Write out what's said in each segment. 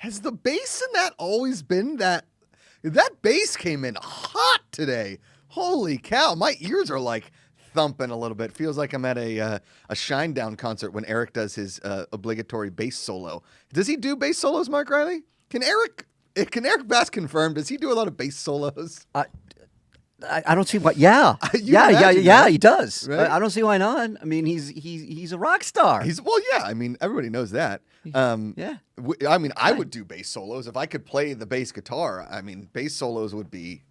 Has the bass in that always been that? That bass came in hot today. Holy cow. My ears are like thumping a little bit. Feels like I'm at a Shinedown concert when Eric does his obligatory bass solo. Does he do bass solos, Mark Riley? Can Eric Bass confirm? Does he do a lot of bass solos? I don't see why. Yeah, right? he does. Right? I don't see why not. I mean, he's a rock star. I mean, everybody knows that. Yeah. I would do bass solos if I could play the bass guitar. I mean, bass solos would be,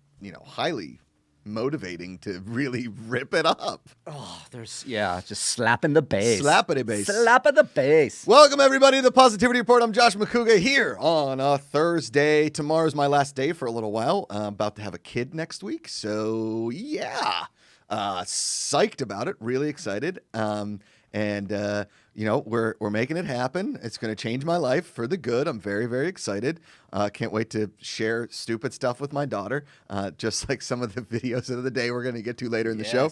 highly motivating to really rip it up. Oh, just slapping the bass. Slapping the bass. Slapping the bass. Welcome, everybody, to the Positivity Report. I'm Josh Macuga here on a Thursday. Tomorrow's my last day for a little while. I'm about to have a kid next week. So, yeah. Psyched about it. Really excited. We're making it happen. It's going to change my life for the good. I'm very, very excited. Can't wait to share stupid stuff with my daughter, just like some of the videos of the day we're going to get to later in the show.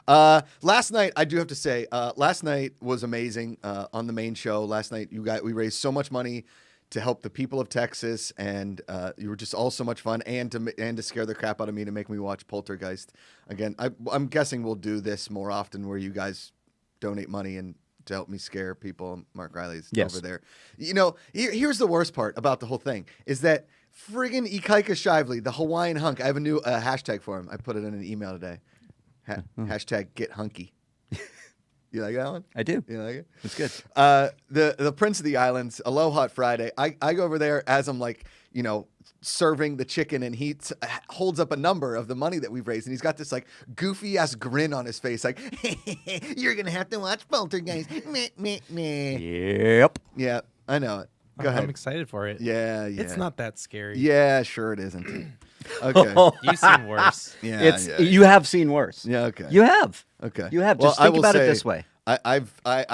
Last night, I do have to say, last night was amazing on the main show. Last night, we raised so much money to help the people of Texas, and you were just all so much fun, and to scare the crap out of me to make me watch Poltergeist. Again, I'm guessing we'll do this more often where you guys donate money and to help me scare people. Mark Riley's over there. Here's the worst part about the whole thing is that friggin' Ikaika Shively, the Hawaiian hunk, I have a new hashtag for him. I put it in an email today. Hashtag get hunky. You like that one? I do. You like it? It's good. The Prince of the Islands, Aloha Friday. I go over there as I'm serving the chicken, and he holds up a number of the money that we've raised, and he's got this goofy ass grin on his face, like you're gonna have to watch Poltergeist. Meh, meh, meh. Yep. Yeah, I know it. Go ahead. I'm excited for it. Yeah. It's not that scary. Yeah, sure it isn't. Okay. You've seen worse. Yeah, You have seen worse. Yeah. Okay. You have. Okay. You have. Just think about it this way. I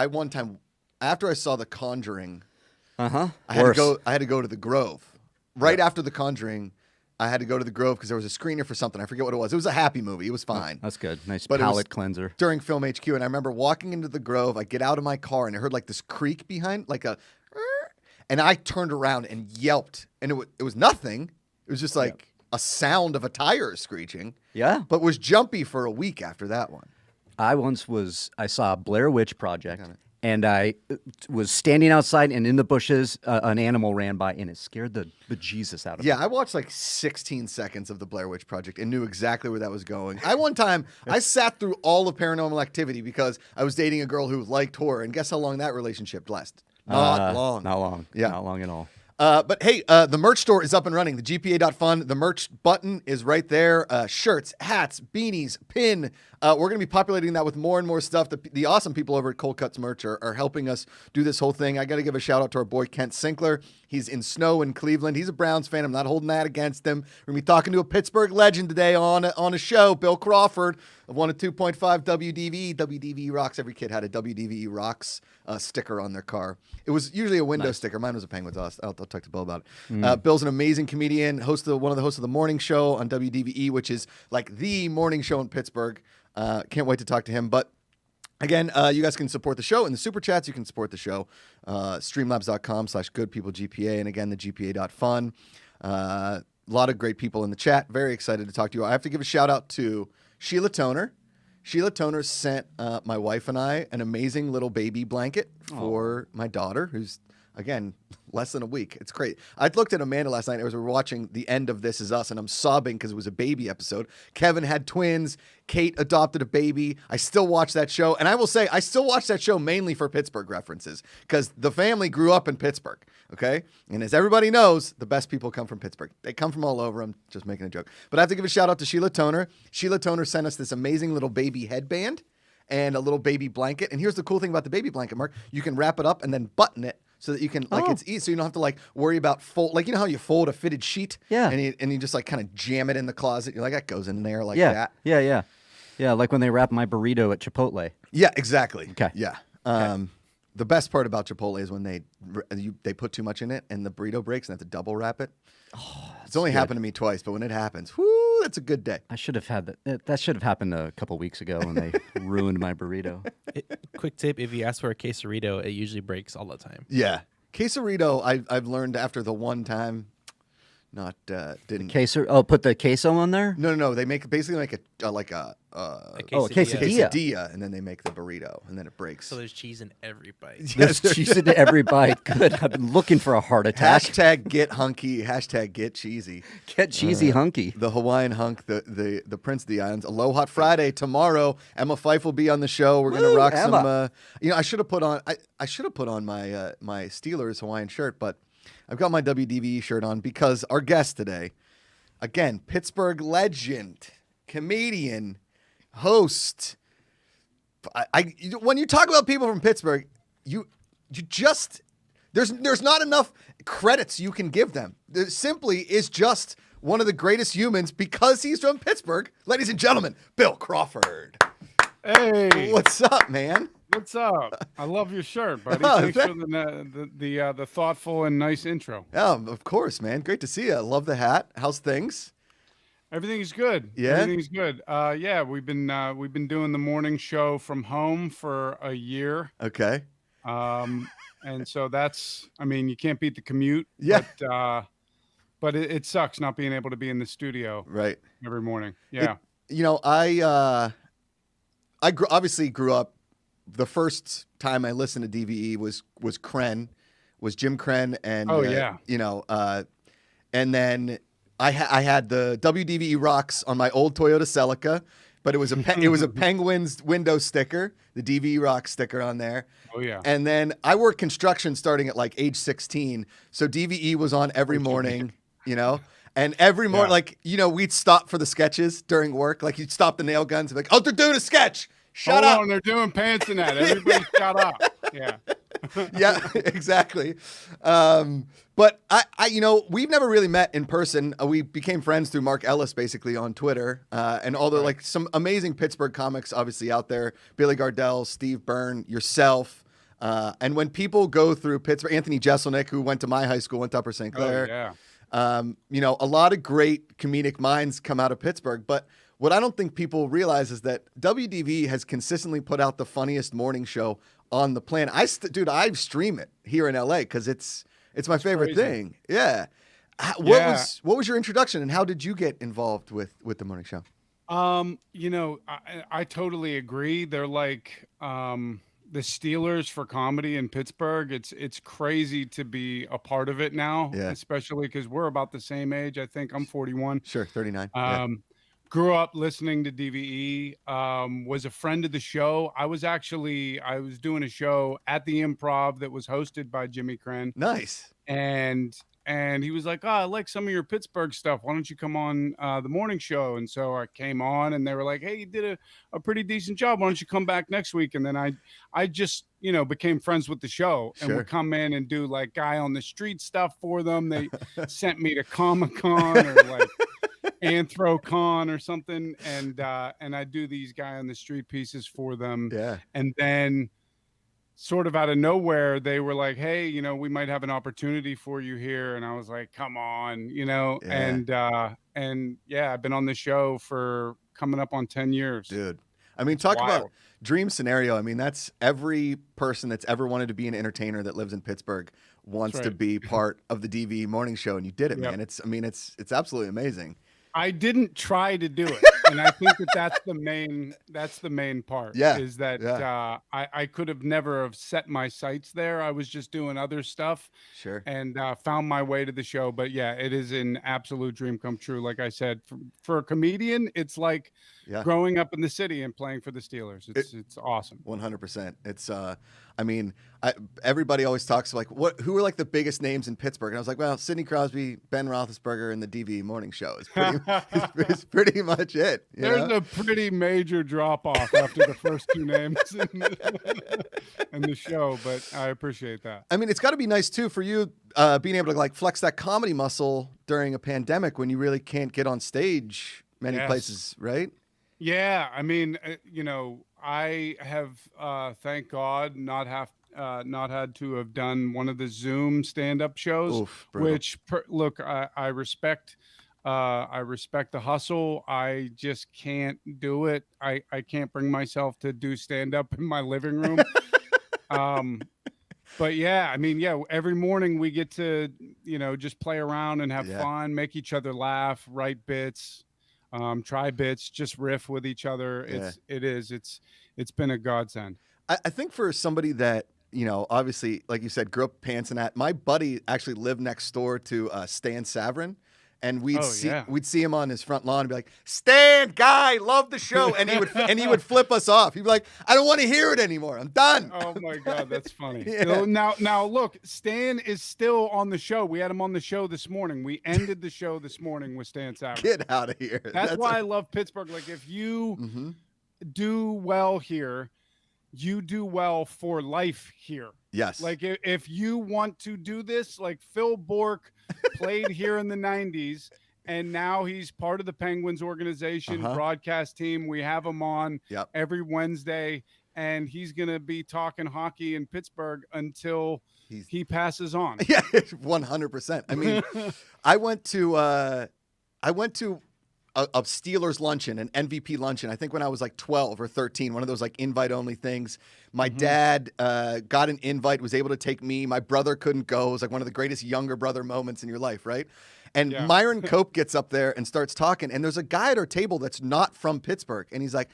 one time after I saw The Conjuring, I had to go to the Grove. Right after The Conjuring, I had to go to the Grove because there was a screener for something. I forget what it was. It was a happy movie. It was fine. That's good. Nice But palate cleanser. During Film HQ, and I remember walking into the Grove. I get out of my car, and I heard this creak behind, and I turned around and yelped. And it was nothing. It was just a sound of a tire screeching. Yeah. But was jumpy for a week after that one. I saw Blair Witch Project, and I was standing outside, and in the bushes, an animal ran by, and it scared the bejesus out of me. Yeah, I watched 16 seconds of the Blair Witch Project and knew exactly where that was going. One time, I sat through all of Paranormal Activity because I was dating a girl who liked horror, and guess how long that relationship lasted? Not long. Not long. Yeah. Not long at all. But hey, the merch store is up and running. The GPA.fun. The merch button is right there. Shirts, hats, beanies, pin. We're going to be populating that with more and more stuff. The awesome people over at Cold Cuts Merch are helping us do this whole thing. I got to give a shout out to our boy Kent Sinkler. He's in snow in Cleveland. He's a Browns fan. I'm not holding that against him. We're going to be talking to a Pittsburgh legend today on a show, Bill Crawford of 102.5 WDVE. WDVE rocks. Every kid had a WDVE rocks sticker on their car. It was usually a window sticker. Mine was a Penguins. I'll talk to Bill about it. Bill's an amazing comedian, one of the hosts of the morning show on WDVE, which is the morning show in Pittsburgh. Can't wait to talk to him. But again, you guys can support the show in the super chats. You can support the show. Streamlabs.com/goodpeoplegpa. And again, the GPA.fun. A lot of great people in the chat. Very excited to talk to you. I have to give a shout out to Sheila Toner. Sheila Toner sent my wife and I an amazing little baby blanket for my daughter, who's, again, less than a week. It's great. I looked at Amanda last night as we were watching the end of This Is Us, and I'm sobbing because it was a baby episode. Kevin had twins. Kate adopted a baby. I still watch that show. And I will say, I still watch that show mainly for Pittsburgh references because the family grew up in Pittsburgh, okay? And as everybody knows, the best people come from Pittsburgh. They come from all over. I'm just making a joke. But I have to give a shout out to Sheila Toner. Sheila Toner sent us this amazing little baby headband and a little baby blanket. And here's the cool thing about the baby blanket, Mark. You can wrap it up and then button it so that you can, it's easy. So you don't have to worry about fold. You know how you fold a fitted sheet? Yeah. And you just kind of jam it in the closet. You're like, that goes in there that. Yeah. Yeah, like when they wrap my burrito at Chipotle. Yeah, exactly. Okay. Yeah. The best part about Chipotle is when they put too much in it and the burrito breaks and they have to double wrap it. Oh, it's only happened to me twice, but when it happens, whoo, that's a good day. I should have had that. That should have happened a couple weeks ago when they ruined my burrito. Quick tip: if you ask for a quesarito, it usually breaks all the time. Yeah. Quesarito, I've learned after the one time, didn't. Queso. Oh, put the queso on there. No. They basically make a quesadilla, and then they make the burrito, and then it breaks. So there's cheese in every bite. There's cheese in every bite. Good. I've been looking for a heart attack. Hashtag get hunky. Hashtag get cheesy. Get cheesy hunky. The Hawaiian hunk, the Prince of the Islands. Aloha Friday tomorrow. Emma Fife will be on the show. We're gonna rock Emma. some. I should have put on. I should have put on my my Steelers Hawaiian shirt, but I've got my WDVE shirt on because our guest today, again, Pittsburgh legend, comedian, host. When you talk about people from Pittsburgh, you just there's not enough credits you can give them. There simply is just one of the greatest humans because he's from Pittsburgh. Ladies and gentlemen, Bill Crawford. Hey, What's up, man? what's up? I love your shirt, buddy. Oh, Thanks for the thoughtful and nice intro. Yeah, of course, man. Great to see you. Love the hat. How's things? Everything's good. Yeah? Everything's good. Yeah, we've been doing the morning show from home for a year. Okay. And so you can't beat the commute. Yeah. But it sucks not being able to be in the studio Right. every morning. Yeah. I obviously grew up. The first time I listened to DVE was Jim Krenn, and Oh, yeah. And then I had the WDVE Rocks on my old Toyota Celica, but it was a Penguins window sticker, the DVE Rock sticker on there. Oh, yeah. And then I worked construction starting at like age 16, so DVE was on every morning, And every morning, we'd stop for the sketches during work. Like you'd stop the nail guns and be like, "Oh, they're doing a sketch. Shut Hold up." on, they're doing pants in that. Everybody shut up. Yeah. Yeah, exactly. But we've never really met in person. We became friends through Mark Ellis, basically on Twitter, and all the some amazing Pittsburgh comics, obviously out there. Billy Gardell, Steve Byrne, yourself, and when people go through Pittsburgh, Anthony Jeselnik, who went to my high school, went to Upper St. Clair. Oh, yeah. A lot of great comedic minds come out of Pittsburgh, but what I don't think people realize is that WDV has consistently put out the funniest morning show on the planet. I stream it here in LA because it's my favorite crazy. thing. Yeah. What was your introduction, and how did you get involved with the morning show? I totally agree. They're like the Steelers for comedy in Pittsburgh. It's crazy to be a part of it now, especially because we're about the same age. I think I'm 41. Sure, 39. Grew up listening to DVE, was a friend of the show. I was doing a show at the Improv that was hosted by Jimmy Krenn. Nice. And he was like, "Oh, I like some of your Pittsburgh stuff. Why don't you come on the morning show?" And so I came on, and they were like, "Hey, you did a pretty decent job. Why don't you come back next week?" And then I just, became friends with the show and would come in and do like guy on the street stuff for them. They sent me to Comic-Con or like Anthrocon or something, and I do these guy on the street pieces for them. Yeah. And then sort of out of nowhere, they were like, "Hey, we might have an opportunity for you here." And I was like, "Come on," and I've been on the show for coming up on 10 years. Dude. I mean, talk Wild. about dream scenario. I mean, that's every person that's ever wanted to be an entertainer that lives in Pittsburgh wants to be part of the DVE morning show, and you did it, man. It's absolutely amazing. I didn't try to do it, and I think that's the main part. Yeah, is that I could have never have set my sights there. I was just doing other stuff. Sure. And found my way to the show. But yeah, it is an absolute dream come true. Like I said, for a comedian, it's like growing up in the city and playing for the Steelers. It's awesome. 100%. It's everybody always talks like who are like the biggest names in Pittsburgh, and I was like, well, Sidney Crosby, Ben Roethlisberger, and the DVE morning show is it's pretty much it. There's a pretty major drop off after the first two names in the show, but I appreciate that. I mean, it's got to be nice too for you being able to like flex that comedy muscle during a pandemic when you really can't get on stage many places, right? Yeah, I mean, I have thank God not had to have done one of the Zoom stand-up shows. Oof, brutal. Which look, I respect the hustle. I just can't do it. I can't bring myself to do stand-up in my living room. But yeah, I mean, yeah, every morning we get to, just play around and have Yeah. fun, make each other laugh, write bits, try bits, just riff with each other. Yeah. It's been a godsend. I think for somebody that, obviously, like you said, grew up pants and that, my buddy actually lived next door to Stan Savrin. And we'd see him on his front lawn and be like, Stan, guy, love the show. And he would flip us off. He'd be like, I don't want to hear it anymore. I'm done. Oh my God, that's funny. Yeah. So now look, Stan is still on the show. We had him on the show this morning. We ended the show this morning with Stan Savrin. Get out of here. That's why I love Pittsburgh. Like, if you do well here, you do well for life here. Yes. Like, if you want to do this, like Phil Bork played here in the 90s, and now he's part of the Penguins organization, broadcast team. We have him on every Wednesday, and he's going to be talking hockey in Pittsburgh until he passes on. Yeah, 100%. I mean, I went to a Steelers luncheon, an MVP luncheon, I think when I was like 12 or 13, one of those like invite only things. My dad got an invite, was able to take me. My brother couldn't go. It was like one of the greatest younger brother moments in your life, right? And Myron Cope gets up there and starts talking, and there's a guy at our table that's not from Pittsburgh, and he's like,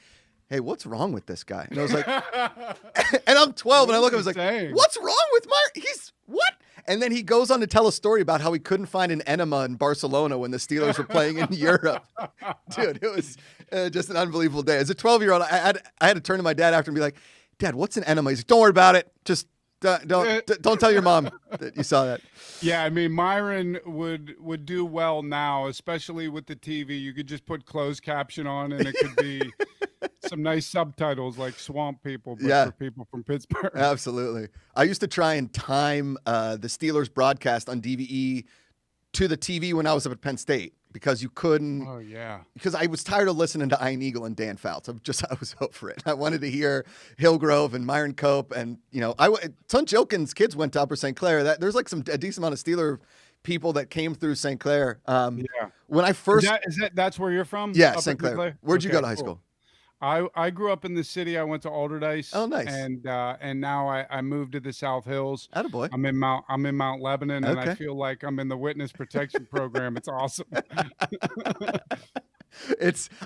hey, what's wrong with this guy? And I was like, and I'm 12, and I look at him, I was like, what's wrong with Myron? What? And then he goes on to tell a story about how he couldn't find an enema in Barcelona when the Steelers were playing in Europe. Dude, it was just an unbelievable day. As a 12-year-old, I had to turn to my dad after and be like, Dad, what's an enema? He's like, don't worry about it. Just don't tell your mom that you saw that. Yeah, I mean, Myron would do well now, especially with the TV. You could just put closed caption on, and it could be some nice subtitles like Swamp People, but for people from Pittsburgh. Absolutely. I used to try and time the Steelers broadcast on DVE to the TV when I was up at Penn State, because you couldn't. Oh yeah. Because I was tired of listening to Ian Eagle and Dan Fouts. I was over it. I wanted to hear Hillgrove and Myron Cope, and Son Jokin's kids went to Upper St. Clair. There's like a decent amount of Steeler people that came through St. Clair. When I first that's where you're from? Yeah, Upper St. Clair. Where'd you go to high school? I grew up in the city. I went to Alderdice. Oh, nice. And now I moved to the South Hills. Attaboy. I'm in Mount Lebanon, and I feel like I'm in the witness protection program. It's awesome.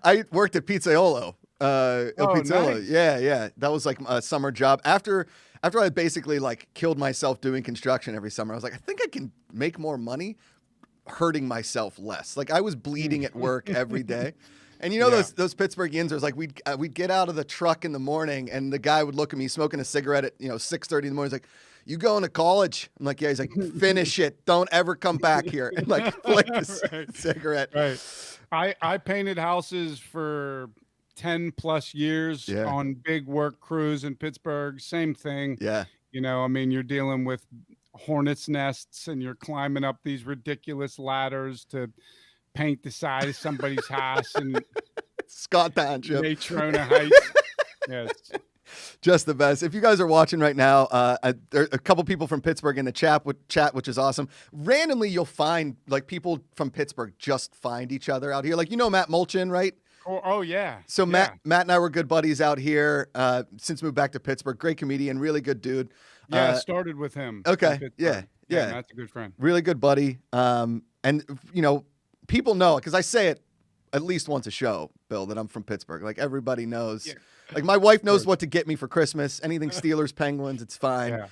I worked at Pizzaiolo. Pizzaiolo. Nice. Yeah. That was like a summer job. After I basically like killed myself doing construction every summer, I was like, I think I can make more money hurting myself less. Like, I was bleeding at work every day. And those Pittsburghians, there's like we'd get out of the truck in the morning, and the guy would look at me smoking a cigarette at 6:30 in the morning. He's like, "You going to college?" I'm like, "Yeah." He's like, "Finish it. Don't ever come back here." And like flick the cigarette. Right. I painted houses for 10 plus years on big work crews in Pittsburgh. Same thing. Yeah. I mean, you're dealing with hornets' nests, and you're climbing up these ridiculous ladders to paint the side of somebody's house and Scott Township, Natrona Heights. Yes, just the best. If you guys are watching right now, there are a couple people from Pittsburgh in the chat, which is awesome. Randomly, you'll find like people from Pittsburgh just find each other out here. Like Matt Mulchin, right? Oh yeah. So Matt and I were good buddies out here since moved back to Pittsburgh. Great comedian, really good dude. Yeah, I started with him. Okay, yeah. That's a good friend. Really good buddy. And people know, because I say it at least once a show, Bill, that I'm from Pittsburgh. Like, everybody knows. Yeah. Like, my wife knows what to get me for Christmas. Anything Steelers, Penguins, it's fine. Yeah.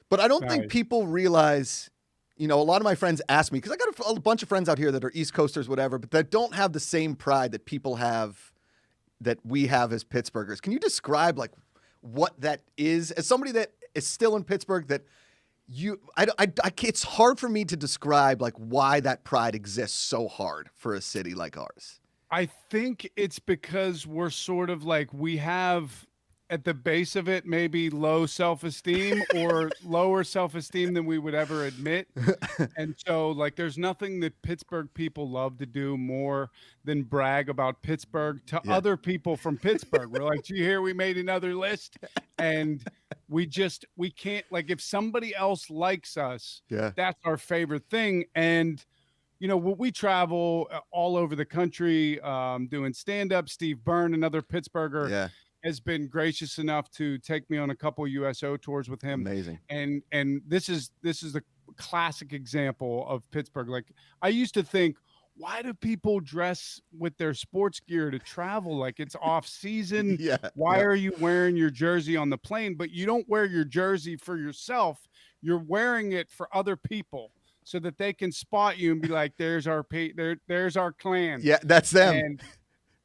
But I don't think people realize, a lot of my friends ask me, because I got a bunch of friends out here that are East Coasters, whatever, but that don't have the same pride that people have, that we have as Pittsburghers. Can you describe, like, what that is? As somebody that is still in Pittsburgh, that it's hard for me to describe like why that pride exists so hard for a city like ours. I think it's because we're sort of like, we have at the base of it maybe low self-esteem or lower self-esteem than we would ever admit. And so like, there's nothing that Pittsburgh people love to do more than brag about Pittsburgh to other people from Pittsburgh. We're like, do you hear we made another list? And we can't, like, if somebody else likes us, that's our favorite thing. And we travel all over the country doing stand-up. Steve Byrne, another Pittsburgher. has been gracious enough to take me on a couple USO tours with him. Amazing. And this is the classic example of Pittsburgh. Like, I used to think, why do people dress with their sports gear to travel? Like, it's off season. Yeah. Why are you wearing your jersey on the plane? But you don't wear your jersey for yourself. You're wearing it for other people so that they can spot you and be like, there's our clan. Yeah, that's them.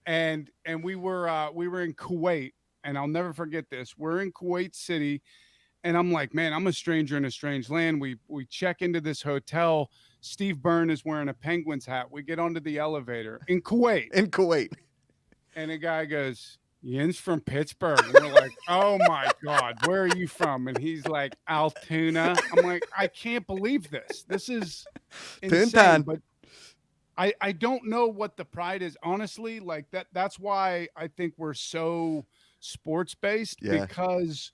And we were in Kuwait, and I'll never forget this. We're in Kuwait City, and I'm like, man, I'm a stranger in a strange land. We check into this hotel. Steve Byrne is wearing a Penguins hat. We get onto the elevator in Kuwait. In Kuwait. And the guy goes, Yin's from Pittsburgh. And we're like, oh my God, where are you from? And he's like, Altoona. I'm like, I can't believe this. This is insane. But I don't know what the pride is, honestly. Like that's why I think we're so sports based, because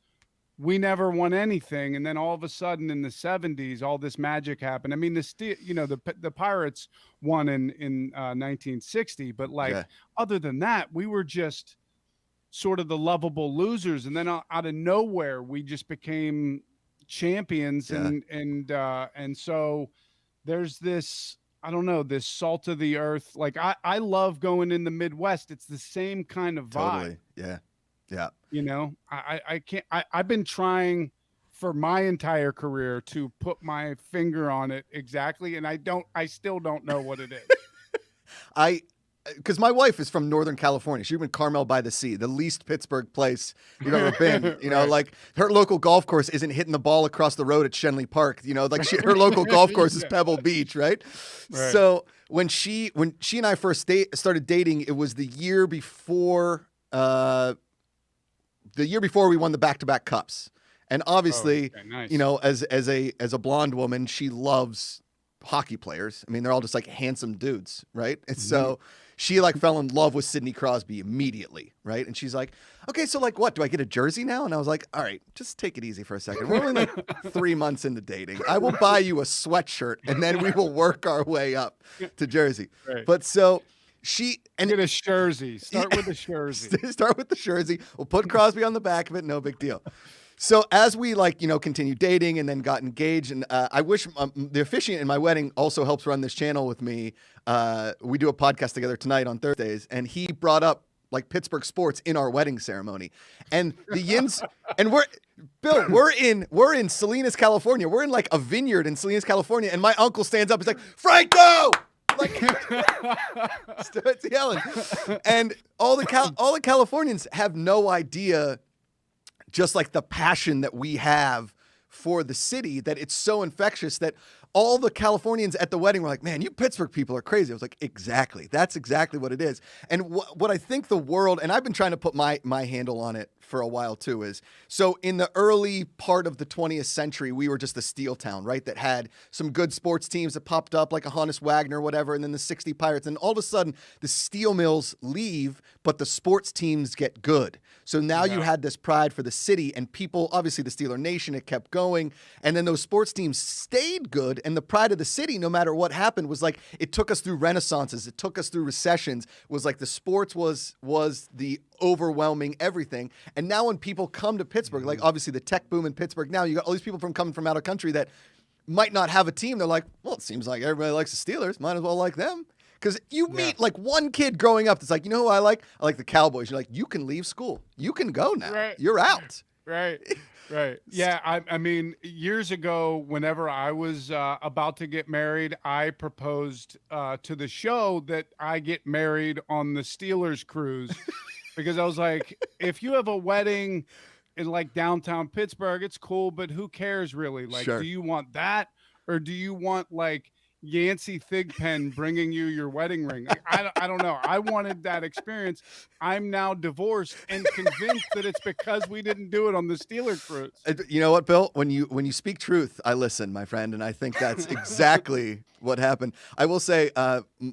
we never won anything, and then all of a sudden in the 70s, all this magic happened. I mean, the Pirates won in 1960, but other than that, we were just sort of the lovable losers, and then out of nowhere, we just became champions, and so there's this, I don't know, this salt of the earth. Like I love going in the Midwest. It's the same kind of vibe. Totally. Yeah. You know, I can't, I've been trying for my entire career to put my finger on it exactly. And I still don't know what it is. Because my wife is from Northern California. She lives in Carmel by the Sea, the least Pittsburgh place you've ever been. You know, like her local golf course isn't hitting the ball across the road at Shenley Park. You know, like her local golf course is Pebble Beach, right? So when she and I first started dating, it was the year before we won the back-to-back cups. And obviously, you know, as a blonde woman, she loves hockey players. I mean, they're all just like handsome dudes, right? And so she like fell in love with Sidney Crosby immediately, right? And she's like, okay, so like what? Do I get a jersey now? And I was like, all right, just take it easy for a second. We're only like 3 months into dating. I will buy you a sweatshirt, and then we will work our way up to jersey. Right. But so get a jersey. Start with the jersey. Start with the jersey. We'll put Crosby on the back of it. No big deal. So as we continue dating and then got engaged, and I wish the officiant in my wedding also helps run this channel with me. We do a podcast together tonight on Thursdays, and he brought up like Pittsburgh sports in our wedding ceremony, and the Yins, and we're in Salinas, California. We're in like a vineyard in Salinas, California, and my uncle stands up. He's like, Franco. Like, starts yelling, and all the Californians have no idea, just like the passion that we have for the city, that it's so infectious that all the Californians at the wedding were like, man, you Pittsburgh people are crazy. I was like, exactly. That's exactly what it is. And what I think the world, and I've been trying to put my handle on it for a while too, is so in the early part of the 20th century, we were just a steel town, right? That had some good sports teams that popped up like a Honus Wagner, whatever, and then the 60 Pirates. And all of a sudden the steel mills leave, but the sports teams get good. So now you had this pride for the city, and people, obviously the Steeler Nation, it kept going. And then those sports teams stayed good. And the pride of the city, no matter what happened, was like, it took us through renaissances. It took us through recessions. It was like the sports was the overwhelming everything. And now when people come to Pittsburgh, like obviously the tech boom in Pittsburgh, now you got all these people coming from out of country that might not have a team. They're like, well, it seems like everybody likes the Steelers. Might as well like them. Because you meet like one kid growing up that's like, you know who I like? I like the Cowboys. You're like, you can leave school. You can go now. Right. You're out. Right. Yeah. I mean, years ago, whenever I was about to get married, I proposed to the show that I get married on the Steelers cruise because I was like, if you have a wedding in like downtown Pittsburgh, it's cool, but who cares really? Like, do you want that, or do you want like Yancey Thigpen bringing you your wedding ring? Like, I don't know. I wanted that experience. I'm now divorced and convinced that it's because we didn't do it on the Steeler cruise. You know what, Bill? When you speak truth, I listen, my friend, and I think that's exactly what happened. I will say,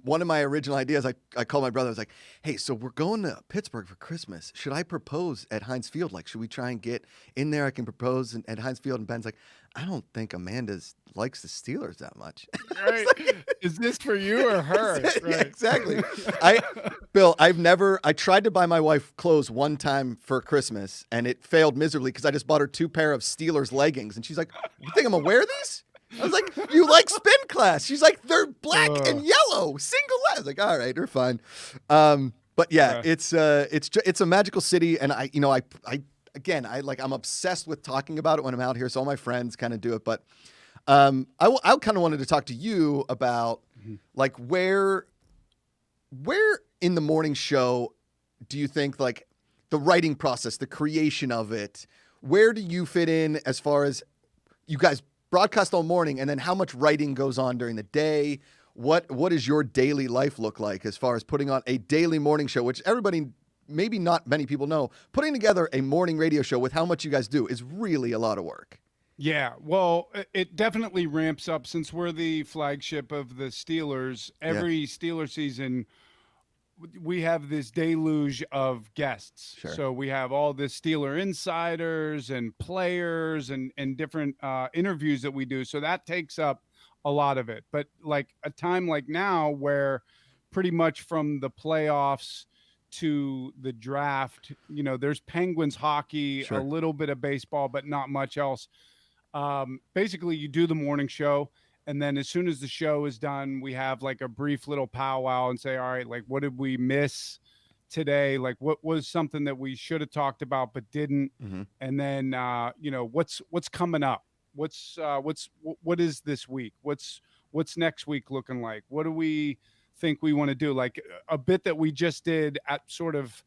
one of my original ideas, I called my brother. I was like, hey, so we're going to Pittsburgh for Christmas. Should I propose at Heinz Field? Like, should we try and get in there? I can propose at Heinz Field. And Ben's like, I don't think Amanda likes the Steelers that much. Right. Is this for you or her? Yeah, Right. exactly. Bill, I tried to buy my wife clothes one time for Christmas, and it failed miserably because I just bought her 2 pair of Steelers leggings, and she's like, "You think I'm gonna wear these?" I was like, "You like spin class?" She's like, "They're black and yellow, single leg." I was like, "All right, they're fine." But yeah, it's a magical city, and I'm obsessed with talking about it when I'm out here. So all my friends kind of do it, but I kind of wanted to talk to you about like where in the morning show do you think like the writing process, the creation of it, where do you fit in as far as you guys broadcast all morning, and then how much writing goes on during the day? What does your daily life look like as far as putting on a daily morning show, which everybody, maybe not many people know, putting together a morning radio show with how much you guys do is really a lot of work. Yeah, well, it definitely ramps up since we're the flagship of the Steelers. Every Steeler season, we have this deluge of guests. Sure. So we have all the Steeler insiders and players and different interviews that we do. So that takes up a lot of it. But like a time like now where pretty much from the playoffs to the draft, there's Penguins hockey, Sure. a little bit of baseball, but not much else. Basically, you do the morning show, and then as soon as the show is done, we have like a brief little powwow and say, all right, like, what did we miss today? Like, what was something that we should have talked about but didn't? Mm-hmm. And then, what's coming up? What is this week? What's next week looking like? What do we think we want to do? Like a bit that we just did at sort of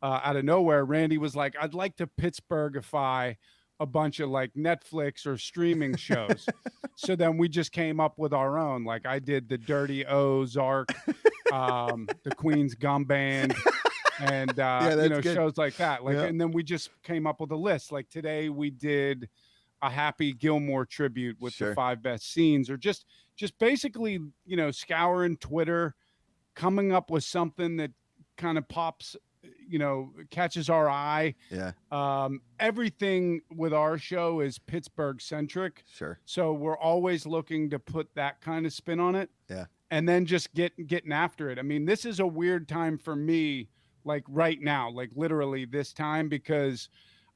out of nowhere. Randy was like, I'd like to Pittsburghify a bunch of like Netflix or streaming shows. So then we just came up with our own. Like I did the Dirty Ozark, the Queen's Gum Band, and shows like that. Like, and then we just came up with a list. Like today we did a Happy Gilmore tribute with the 5 best scenes, or just basically, scouring Twitter, coming up with something that kind of pops, catches our eye. Yeah. Everything with our show is Pittsburgh centric. Sure. So we're always looking to put that kind of spin on it. Yeah. And then just getting after it. I mean, this is a weird time for me, like right now, like literally this time, because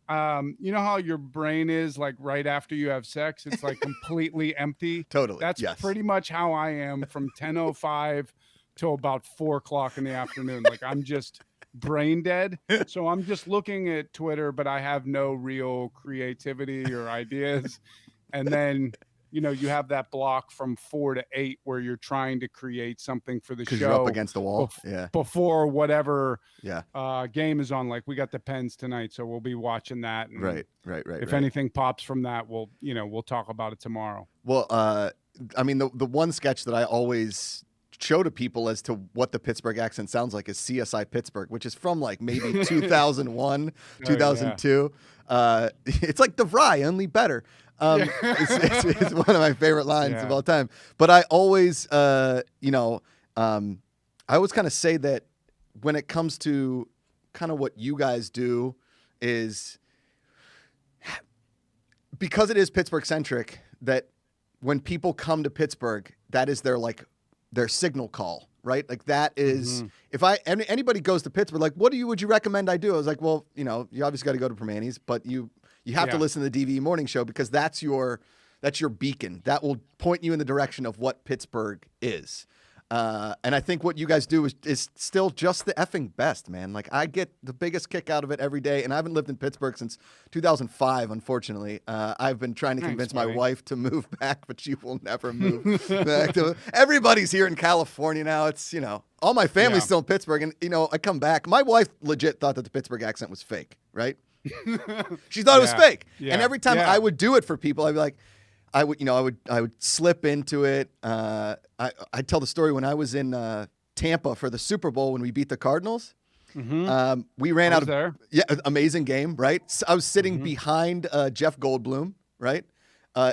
you know how your brain is like right after you have sex, it's like completely empty. Totally. That's pretty much how I am from 10:05 till about 4:00 in the afternoon. Like I'm just brain dead. So I'm just looking at Twitter, but I have no real creativity or ideas. And then, you have that block from 4 to 8 where you're trying to create something for the show. You're up against the wall. Before whatever game is on. Like we got the Pens tonight, so we'll be watching that. And Right. If anything pops from that, we'll talk about it tomorrow. Well, I mean, the one sketch that I always show to people as to what the Pittsburgh accent sounds like is CSI Pittsburgh, which is from like maybe 2001, 2002. It's like the Fry, only better. It's one of my favorite lines of all time. But I always, I always kind of say that when it comes to kind of what you guys do is because it is Pittsburgh centric, that when people come to Pittsburgh, that is their signal call, right? Like that is, if anybody goes to Pittsburgh, like, would you recommend I do? I was like, well, you obviously got to go to Permanis, but you have to listen to the DVE morning show because that's your beacon. That will point you in the direction of what Pittsburgh is. And I think what you guys do is still just the effing best, man. Like I get the biggest kick out of it every day. And I haven't lived in Pittsburgh since 2005, unfortunately. I've been trying to convince my wife to move back, but she will never move back. Everybody's here in California now. It's, all my family's still in Pittsburgh. And, I come back. My wife legit thought that the Pittsburgh accent was fake, right? She thought it was fake. And every time I would do it for people, I'd be like, I would slip into it. I'd tell the story when I was in Tampa for the Super Bowl when we beat the Cardinals. We ran out of there. Amazing game, right? So I was sitting behind Jeff Goldblum, right,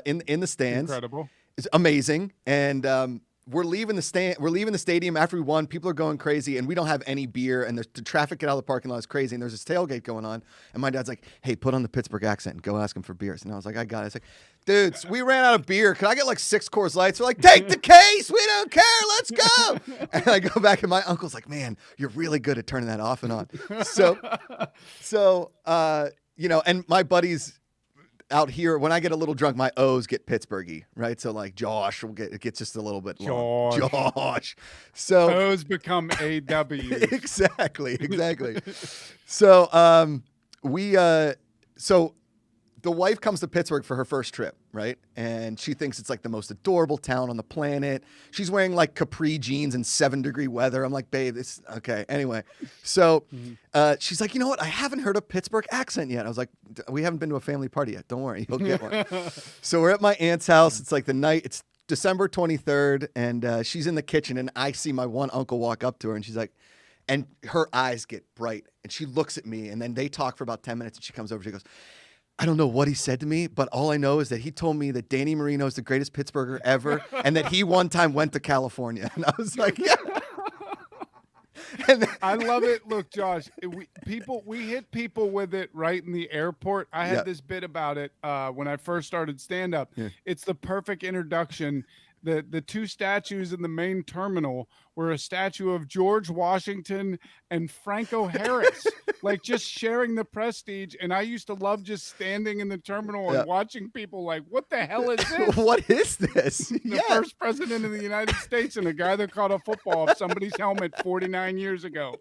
in the stands. Incredible. It's amazing, and we're leaving the stadium after we won. People are going crazy, and we don't have any beer. And the traffic out of the parking lot is crazy. And there's this tailgate going on. And my dad's like, "Hey, put on the Pittsburgh accent and go ask him for beers." And I was like, "I got it." It's like, "Dudes, we ran out of beer. Can I get like 6 Coors Lights?" They're like, "Take the case. We don't care. Let's go." And I go back, and my uncle's like, "Man, you're really good at turning that off and on." So and my buddies out here, when I get a little drunk, my O's get Pittsburghy, right? So like Josh it gets just a little bit long. Josh. So O's become AW. exactly. So so the wife comes to Pittsburgh for her first trip, right? And she thinks it's like the most adorable town on the planet. She's wearing like capri jeans in 7-degree weather. I'm like, "Babe, it's okay." Anyway, so she's like, "You know what? I haven't heard a Pittsburgh accent yet." I was like, "We haven't been to a family party yet. Don't worry, you'll get one." So we're at my aunt's house. It's like it's December 23rd, and she's in the kitchen, and I see my one uncle walk up to her, and she's like, and her eyes get bright, and she looks at me, and then they talk for about 10 minutes, and she comes over, she goes, "I don't know what he said to me, but all I know is that he told me that Danny Marino is the greatest Pittsburgher ever, and that he one time went to California." And I was like, "Yeah." And I love it. Look, Josh, we hit people with it right in the airport. I had this bit about it when I first started stand-up. Yeah. It's the perfect introduction. The 2 statues in the main terminal were a statue of George Washington and Franco Harris, like just sharing the prestige. And I used to love just standing in the terminal and watching people like, "What the hell is this? What is this?" The first president of the United States and a guy that caught a football off somebody's helmet 49 years ago.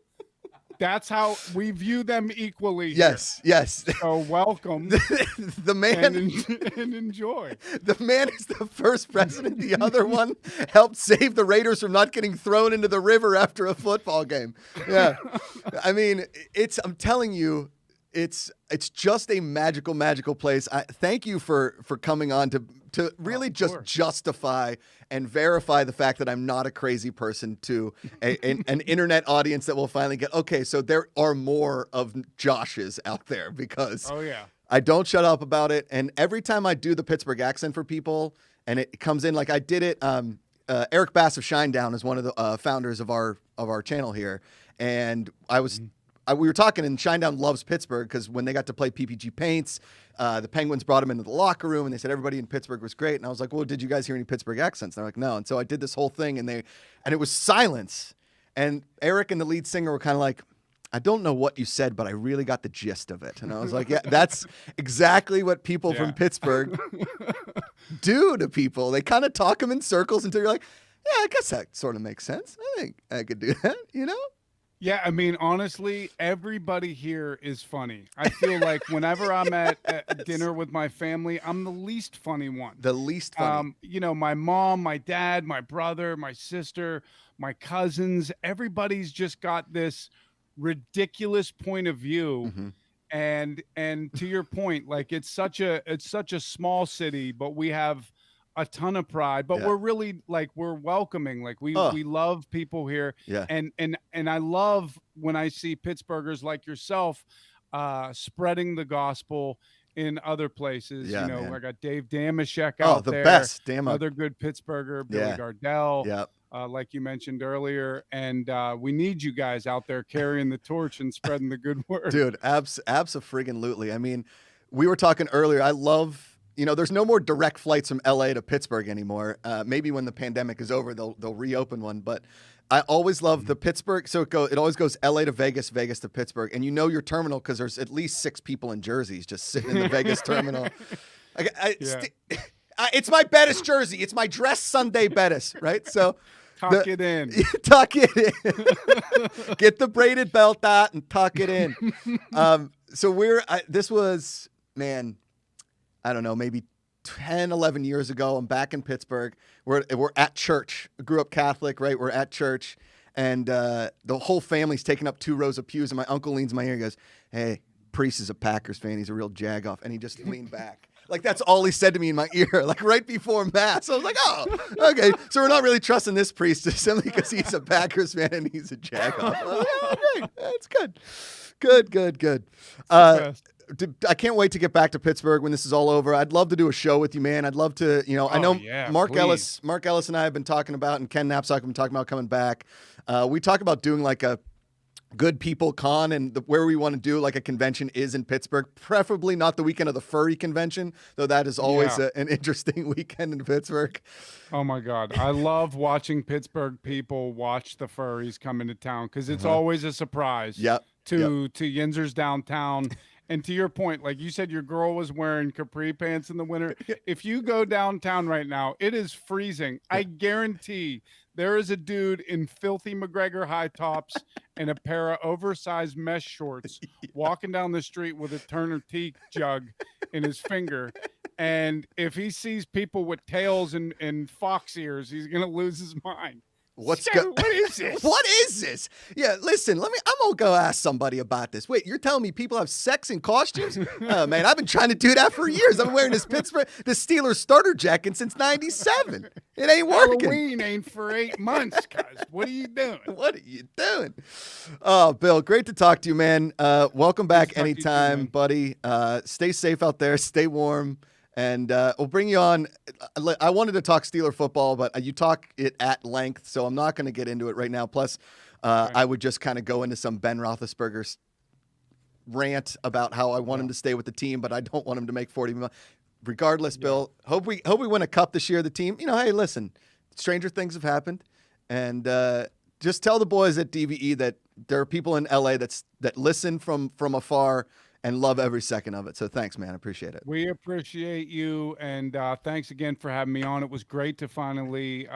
That's how we view them equally. Yes. So welcome. The man and enjoy. The man is the first president. The other one helped save the Raiders from not getting thrown into the river after a football game. Yeah. I mean, I'm telling you, it's just a magical place. Thank you for coming on to really just justify and verify the fact that I'm not a crazy person to an internet audience that will finally get, okay, so there are more of Joshes out there, because I don't shut up about it. And every time I do the Pittsburgh accent for people and it comes in, like I did it, Eric Bass of Shinedown is one of the founders of our channel here. And we were talking, and Shinedown loves Pittsburgh because when they got to play PPG Paints, the Penguins brought them into the locker room, and they said everybody in Pittsburgh was great. And I was like, "Well, did you guys hear any Pittsburgh accents?" And they're like, "No." And so I did this whole thing, and it was silence. And Eric and the lead singer were kind of like, "I don't know what you said, but I really got the gist of it." And I was like, "Yeah, that's exactly what people from Pittsburgh do to people. They kind of talk them in circles until you're like, yeah, I guess that sort of makes sense. I think I could do that, you know?" Yeah, I mean, honestly, everybody here is funny. I feel like whenever I'm at dinner with my family, I'm the least funny one. The least funny. My mom, my dad, my brother, my sister, my cousins, everybody's just got this ridiculous point of view. Mm-hmm. And to your point, like it's such a small city, but we have a ton of pride, but we're really like, we're welcoming. Like we love people here. Yeah. And I love when I see Pittsburghers like yourself, spreading the gospel in other places. Yeah, I got Dave Damashek out there. Oh, the best. Another good Pittsburgher, Billy Gardell. Yep. Like you mentioned earlier. And we need you guys out there carrying the torch and spreading the good word. Dude, abso-friggin-lutely. I mean, we were talking earlier. I love, there's no more direct flights from LA to Pittsburgh anymore. Maybe when the pandemic is over, they'll reopen one. But I always love the Pittsburgh. So it always goes LA to Vegas, Vegas to Pittsburgh. And your terminal because there's at least 6 people in jerseys just sitting in the Vegas terminal. It's my Bettis jersey. It's my dress Sunday Bettis, right? So tuck it in. Tuck it in. Get the braided belt out and tuck it in. So this was, man, I don't know, maybe 10, 11 years ago. I'm back in Pittsburgh. We're at church. I grew up Catholic, right? We're at church. And the whole family's taking up 2 rows of pews. And my uncle leans in my ear and goes, "Hey, Priest is a Packers fan. He's a real jag-off." And he just leaned back. Like, that's all he said to me in my ear, like right before Mass. I was like, oh, okay. So we're not really trusting this priest simply because he's a Packers fan and he's a jag-off. Like, oh, great. That's good. Good. I can't wait to get back to Pittsburgh when this is all over. I'd love to do a show with you, man. I'd love to, I know Mark please. Ellis and I have been talking about, and Ken Knapsack have been talking about coming back. We talk about doing like a Good People Con, and where we want to do like a convention is in Pittsburgh, preferably not the weekend of the furry convention, though that is always an interesting weekend in Pittsburgh. Oh my God. I love watching Pittsburgh people watch the furries come into town because it's always a surprise to Yinzer's downtown. And to your point, like you said, your girl was wearing capri pants in the winter. If you go downtown right now, it is freezing. I guarantee there is a dude in filthy McGregor high tops and a pair of oversized mesh shorts walking down the street with a Turner tea jug in his finger. And if he sees people with tails and fox ears, he's going to lose his mind. What is this? What is this? Yeah, listen, I'm gonna go ask somebody about this. Wait, you're telling me people have sex in costumes? Oh man, I've been trying to do that for years. I've been wearing this Steelers starter jacket since '97. It ain't working. Halloween ain't for 8 months, cuz. What are you doing? What are you doing? Oh, Bill, great to talk to you, man. Welcome back anytime, buddy. Stay safe out there. Stay warm. And we'll bring you on. I wanted to talk Steeler football, but you talk it at length, so I'm not going to get into it right now. Plus, I would just kind of go into some Ben Roethlisberger's rant about how I want him to stay with the team, but I don't want him to make 40 million. Regardless, Bill, hope we win a cup this year. The team, hey, listen, stranger things have happened, and just tell the boys at DVE that there are people in LA that listen from afar and love every second of it. So thanks, man. I appreciate it. We appreciate you, and thanks again for having me on. It was great to finally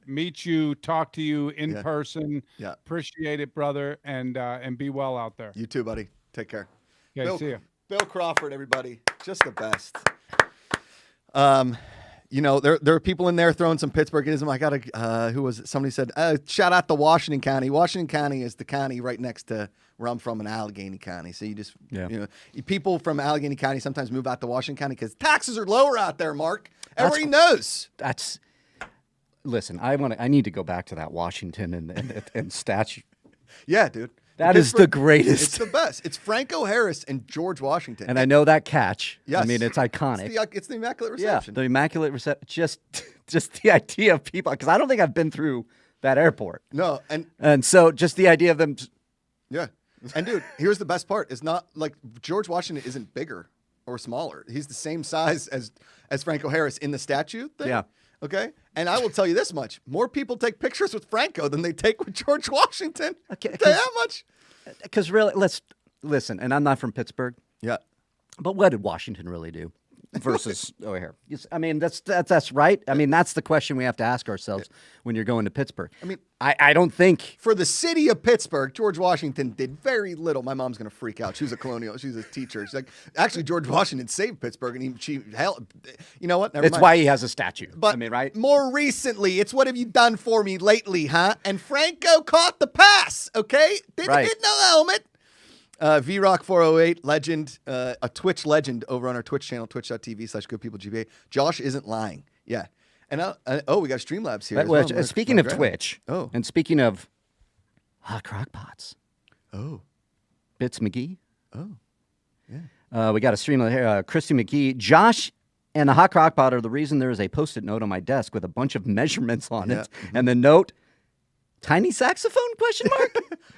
meet you, talk to you in person. Yeah. Appreciate it, brother, and be well out there. You too, buddy. Take care. Okay, see you. Bill Crawford, everybody. Just the best. There are people in there throwing some Pittsburghism. I got who was it? Somebody said, shout out to Washington County. Washington County is the county right next to where I'm from in Allegheny County. So you just, people from Allegheny County sometimes move out to Washington County because taxes are lower out there, Mark. Everybody knows. Listen, I need to go back to that Washington and statue. Yeah, dude. That is the greatest. It's the best. It's Franco Harris and George Washington. And I know that catch. Yes. I mean, it's iconic. It's the Immaculate Reception. Yeah, the Immaculate Reception. Just the idea of people, because I don't think I've been through that airport. No. And so just the idea of them. Yeah. And dude, here's the best part. It's not like George Washington isn't bigger or smaller. He's the same size as Franco Harris in the statue thing. Yeah. Okay. And I will tell you this much: more people take pictures with Franco than they take with George Washington. Okay. Tell you how much? Because really, let's listen. And I'm not from Pittsburgh. Yeah. But what did Washington really do versus over here? I mean, that's right. I mean, that's the question we have to ask ourselves when you're going to Pittsburgh. I mean, I don't think for the city of Pittsburgh, George Washington did very little. My mom's gonna freak out. She was a colonial. She's a teacher. She's like, actually, George Washington saved Pittsburgh, and you know what? Never it's mind. why he has a statue. But I mean, right? More recently, it's what have you done for me lately, huh? And Franco caught the pass. Okay, didn't hit no helmet. VRock 408 legend, a Twitch legend over on our Twitch channel, twitch.tv/goodpeoplegpa. Josh isn't lying. Yeah. And we got Streamlabs here. Well, speaking of Twitch, and speaking of hot crock pots. Oh. Bits McGee. Oh. Yeah. We got a Streamlab here. Christy McGee. Josh and the hot crock pot are the reason there is a post-it note on my desk with a bunch of measurements on it. Mm-hmm. And the note, tiny saxophone, question mark?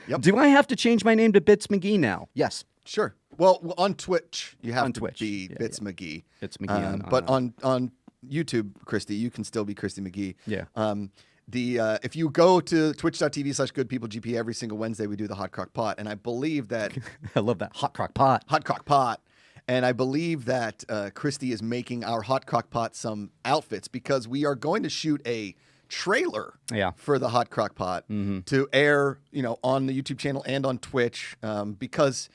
Yep. Do I have to change my name to Bits McGee now? Yes. Sure. Well, on Twitch, you have on to Twitch. be Bits McGee. Bits McGee. But on YouTube, Christy, you can still be Christy McGee. Yeah. If you go to twitch.tv/goodpeoplegpa every single Wednesday, we do the hot crock pot, and I believe that I love that hot crock pot. Hot crock pot, and I believe that Christy is making our hot crock pot some outfits because we are going to shoot a trailer for the hot crock pot to air, on the YouTube channel and on Twitch because.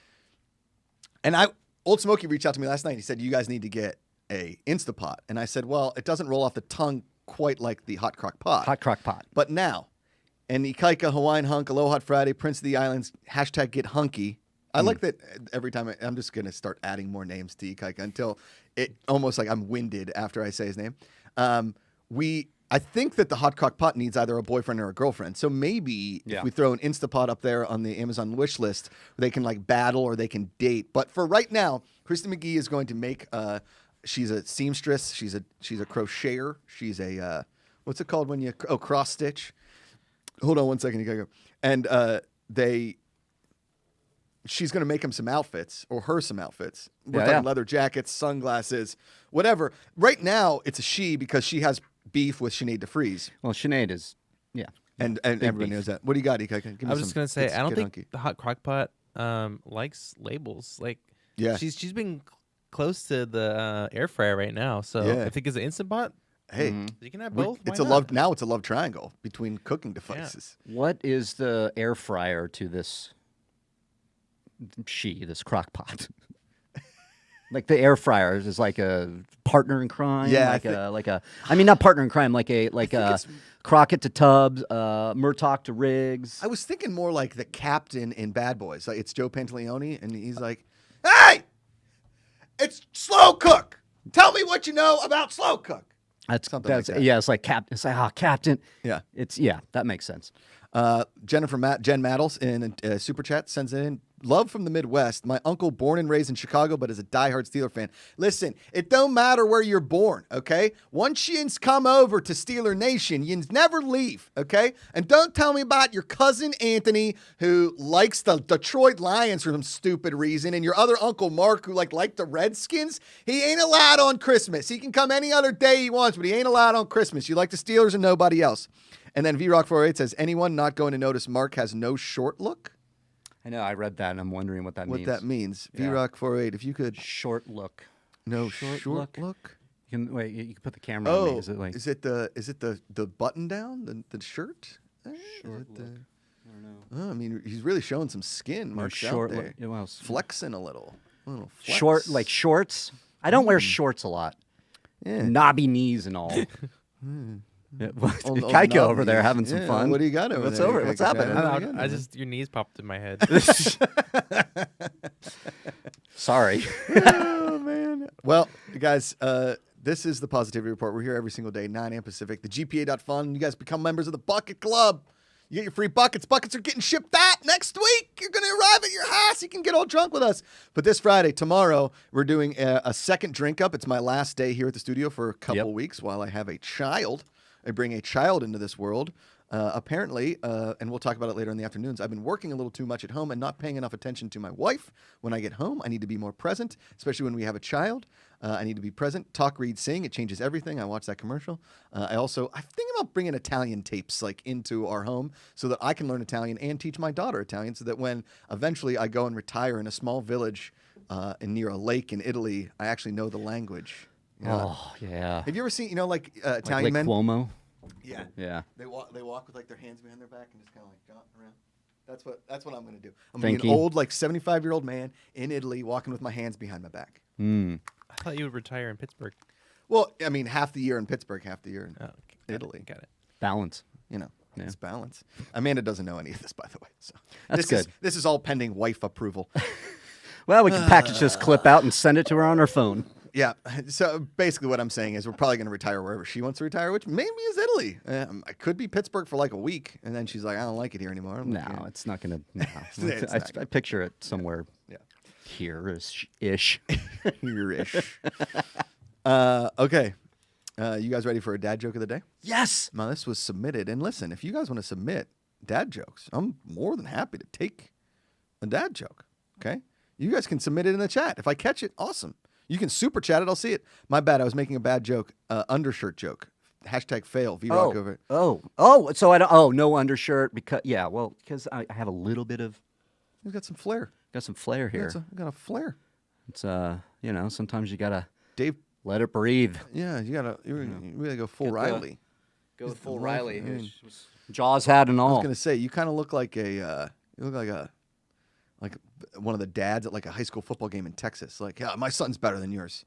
And Old Smokey reached out to me last night. He said, you guys need to get a Instapot. And I said, well, it doesn't roll off the tongue quite like the hot crock pot. Hot crock pot. But now, and Ikaika, Hawaiian Hunk, Aloha Friday, Prince of the Islands, #, get hunky. I like that every time I'm just going to start adding more names to Ikaika until it almost like I'm winded after I say his name. I think that the hot crock pot needs either a boyfriend or a girlfriend. So maybe if we throw an Instapot up there on the Amazon wish list, they can like battle or they can date. But for right now, Christy McGee is going to make. She's a seamstress. She's a crocheter. She's a what's it called when you cross stitch? Hold on one second. You gotta go. And she's going to make him some outfits or her some outfits. We're talking leather jackets, sunglasses, whatever. Right now, it's a she because she has beef with Sinead DeFries. Well, Sinead is, and everybody knows that. What do you got, Ika? Give me I was just gonna say, I don't think hunky. the hot crockpot likes labels. Like, Yeah. she's been close to the air fryer right now. So Yeah. I think it's an Instant Pot. Hey, You can have both. it's Why a not? love. Now it's a love triangle between cooking devices. What is the air fryer to this this crock pot? Like the air fryer is like a partner in crime. Yeah, I mean not partner in crime, like a Crockett to Tubbs, Murtaugh to Riggs. I was thinking more like the captain in Bad Boys. Like it's Joe Pantaleone, and he's like, "Hey, it's slow cook. Tell me what you know about slow cook." That's Something like that. Yeah, it's like captain. It's like captain. Yeah. That makes sense. Jen Maddles in Super Chat sends in love from the Midwest. My uncle born and raised in Chicago, but is a diehard Steeler fan. Listen, it don't matter where you're born, okay? Once yins come over to Steeler Nation, yins never leave, okay? And don't tell me about your cousin Anthony who likes the Detroit Lions for some stupid reason, and your other uncle Mark who liked the Redskins. He ain't allowed on Christmas. He can come any other day he wants, but he ain't allowed on Christmas. You like the Steelers and nobody else. And then VRock48 says, anyone not going to notice Mark has no short look? I know. I read that, and I'm wondering what that means. What that means. Yeah. VRock48, if you could. Short look. No, short look? You can can put the camera on me. Oh, Is it like is it the button down, the shirt? short look? I don't know. Oh, I mean, he's really showing some skin. Mark's short out there. look. Yeah, well, Flexing a little. Flex. short, like shorts. I don't wear shorts a lot. Yeah. Knobby knees and all. Yeah, Oh, Kaiko no, over there knees. having some Yeah, fun. what do you got over What's there? over? What's happening? I just your knees popped in my head. Sorry. Oh, man. Well, guys, this is the Positivity Report. We're here every single day, 9 a.m. Pacific. The GPA.fun. You guys become members of the Bucket Club. You get your free buckets. Buckets are getting shipped out next week. You're going to arrive at your house. You can get all drunk with us. But this Friday, tomorrow, we're doing a second drink up. It's my last day here at the studio for a couple weeks while I have a child. I bring a child into this world. Apparently, and we'll talk about it later in the afternoons, I've been working a little too much at home and not paying enough attention to my wife. When I get home, I need to be more present, especially when we have a child. I need to be present. Talk, read, sing. It changes everything. I watch that commercial. I'm thinking about bringing Italian tapes into our home so that I can learn Italian and teach my daughter Italian so that when eventually I go and retire in a small village near a lake in Italy, I actually know the language. Oh, yeah. Have you ever seen, Italian Like men? Cuomo? Yeah. Yeah. They walk with their hands behind their back and just kind of jaunt around. That's what I'm going to do. I'm Thank going to be an you. old 75-year-old man in Italy walking with my hands behind my back. I thought you would retire in Pittsburgh. Well, I mean, half the year in Pittsburgh, half the year in Oh, okay. Italy. Got it. Balance. It's balance. Amanda doesn't know any of this, by the way. So That's good. This is all pending wife approval. Well, we can package this clip out and send it to her on her phone. Yeah. So basically what I'm saying is we're probably going to retire wherever she wants to retire, which maybe is Italy. I could be Pittsburgh for like a week. And then she's like, I don't like it here anymore. I'm like, No, yeah. it's not going to. No. It's not I picture it somewhere here-ish. Here-ish. Okay. You guys ready for a dad joke of the day? Yes. Now, this was submitted. And listen, if you guys want to submit dad jokes, I'm more than happy to take a dad joke. Okay? You guys can submit it in the chat. If I catch it, awesome. You can super chat it. I'll see it. My bad. I was making a bad joke. Undershirt joke. Hashtag fail. VRock over it. So I don't. Oh, no undershirt because I have a little bit of. He's got some flair. Got some flair here. Got a flair. It's sometimes you gotta Dave. let it breathe. Yeah, you really go full Get the- Riley. Go Just full the Riley. love, I mean- Jaws hat and I all. was gonna say you kind of look like like one of the dads at like a high school football game in Texas. Like, yeah, my son's better than yours.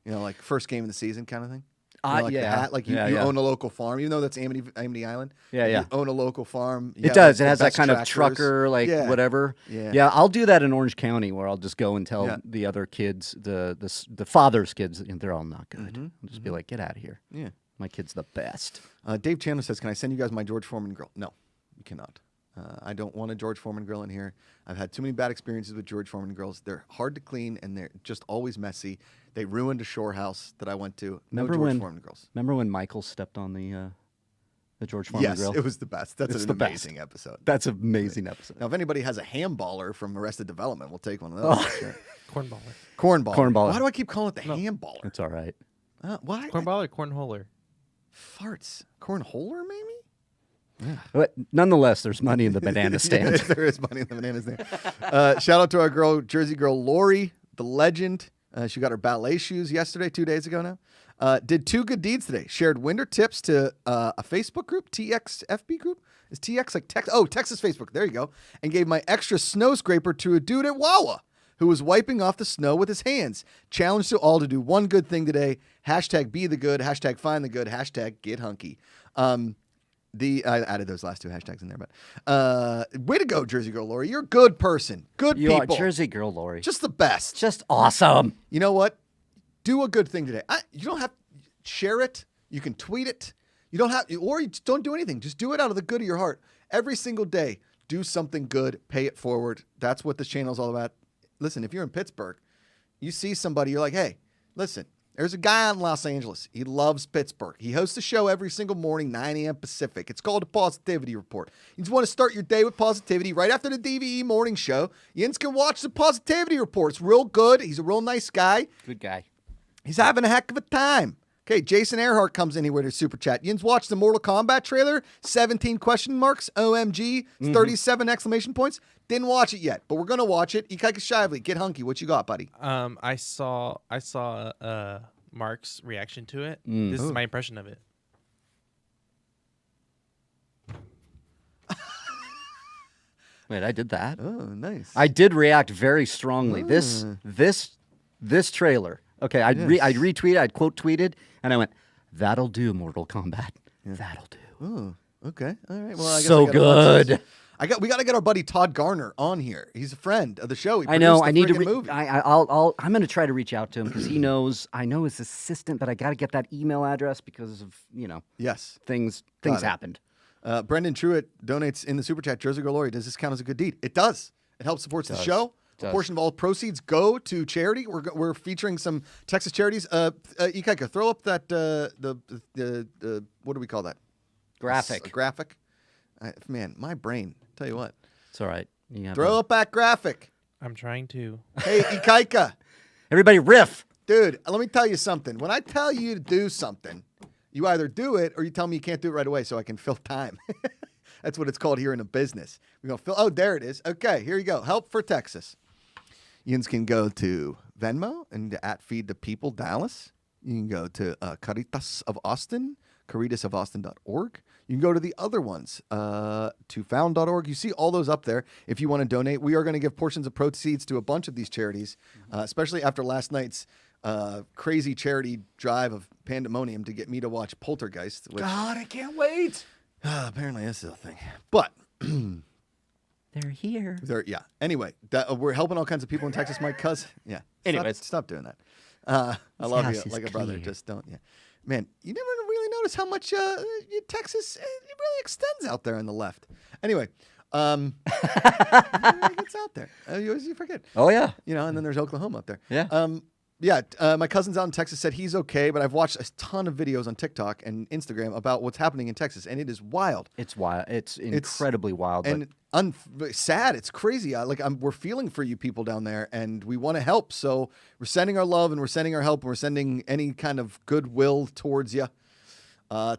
Like first game of the season kind of thing. Like the hat, like you own a local farm, even though that's Amity Island. Yeah, you yeah. own a local farm. It does. The It has that best kind of tractors. trucker, whatever. Yeah. I'll do that in Orange County, where I'll just go and tell Yeah. the other kids, the father's kids, and they're all not good. I'll just be like, get out of here. Yeah. My kid's the best. Dave Chandler says, can I send you guys my George Foreman grill? No, you cannot. I don't want a George Foreman grill in here. I've had too many bad experiences with George Foreman grills. They're hard to clean, and they're just always messy. They ruined a shore house that I went to. No George Foreman grills. Remember when Michael stepped on the George Foreman grill? Yes, it was the best. That's an amazing episode. That's an amazing episode. Now, if anybody has a ham baller from Arrested Development, we'll take one of those. For sure. Cornballer. Cornballer. Why do I keep calling it the ham baller? It's all right. Why? Cornballer or cornholer? Farts. Cornholer, maybe? But nonetheless, there's money in the banana stand. There is money in the banana stand. Shout out to our girl, Jersey girl Lori, the legend. She got her ballet shoes yesterday, 2 days ago now. Did 2 good deeds today. Shared winter tips to a Facebook group, TXFB group. Is TX like Texas? Oh, Texas Facebook. There you go. And gave my extra snow scraper to a dude at Wawa who was wiping off the snow with his hands. Challenge to all to do one good thing today. Hashtag be the good. Hashtag find the good. Hashtag get hunky. I added those last 2 hashtags in there, but way to go, Jersey girl Lori. You're a good person. Good You people. are Jersey girl, Lori. Just the best. Just awesome. You know what? Do a good thing today. You don't have to share it. You can tweet it. You don't have, or you just don't do anything. Just do it out of the good of your heart. Every single day, do something good. Pay it forward. That's what this channel is all about. Listen, if you're in Pittsburgh, you see somebody, you're like, hey, listen, there's a guy out in Los Angeles. He loves Pittsburgh. He hosts a show every single morning, 9 a.m. Pacific. It's called the Positivity Report. You just want to start your day with positivity. Right after the DVE morning show, Jens can watch the Positivity Report. It's real good. He's a real nice guy. Good guy. He's having a heck of a time. Okay, Jason Earhart comes in here with his super chat. Jens watched the Mortal Kombat trailer, 17 question marks, OMG, 37 exclamation points. Didn't watch it yet, but we're going to watch it. Ikaika Shively, get hunky. What you got, buddy? I saw Mark's reaction to it. This is my impression of it. Wait, I did that? Oh, nice. I did react very strongly. This trailer. Okay, I'd retweeted, I'd quote tweeted, and I went, "That'll do, Mortal Kombat. That'll do." Oh, okay. All right. Well, I guess So I gotta watch good. this. We got to get our buddy Todd Garner on here. He's a friend of the show. He I know. produced I the need to. friggin' movie. I'm going to try to reach out to him because he knows. I know his assistant, but I got to get that email address because of Yes. things Got it. happened. Brendan Truitt donates in the super chat. Jersey Girl Lori, does this count as a good deed? It does. It helps supports the show. A portion of all proceeds go to charity. We're featuring some Texas charities. Ikaika, throw up that the what do we call that? Graphic. A graphic. Man, my brain. Tell you what. It's all right. You have Throw up that graphic. I'm trying to. Hey, Ikaika. Everybody riff. Dude, let me tell you something. When I tell you to do something, you either do it or you tell me you can't do it right away so I can fill time. That's what it's called here in a business. We're going to fill. Oh, there it is. Okay, here you go. Help for Texas. Yins can go to Venmo and at Feed the People Dallas. You can go to Caritas of Austin, caritasofAustin.org. You can go to the other ones, to found.org. You see all those up there if you want to donate. We are going to give portions of proceeds to a bunch of these charities, especially after last night's crazy charity drive of pandemonium to get me to watch Poltergeist. Which, God, I can't wait. apparently this is a thing. But They're here. yeah. Anyway, we're helping all kinds of people in Texas. My cousin. Yeah. Anyways. Stop doing that. I love house you is like a brother. clear. Just don't. Yeah. Man, you never really notice how much Texas it really extends out there on the left. Anyway, it's out there. You forget. Oh yeah. And then there's Oklahoma up there. Yeah. My cousin's out in Texas said he's okay, but I've watched a ton of videos on TikTok and Instagram about what's happening in Texas, and it is wild. It's wild. It's incredibly wild. And sad. It's crazy. We're feeling for you people down there, and we want to help. So we're sending our love, and we're sending our help, and we're sending any kind of goodwill towards you.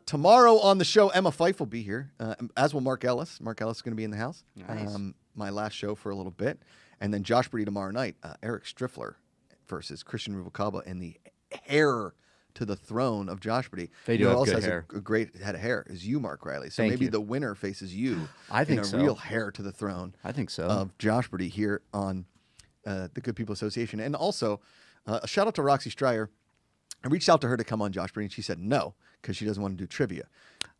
Tomorrow on the show, Emma Fife will be here, as will Mark Ellis. Mark Ellis is going to be in the house. Nice. My last show for a little bit, and then Josh Brady tomorrow night. Eric Striffler versus Christian Rubalcaba in the heir to the throne of Josh Brady. They do have also good has hair. A great head of hair is you, Mark Riley. So Thank maybe you. the winner faces you. I think in a so. real heir to the throne. I think so. Of Josh Brady here on the Good People Association. And also, a shout out to Roxy Stryer. I reached out to her to come on Josh Brady, and she said no, because she doesn't want to do trivia.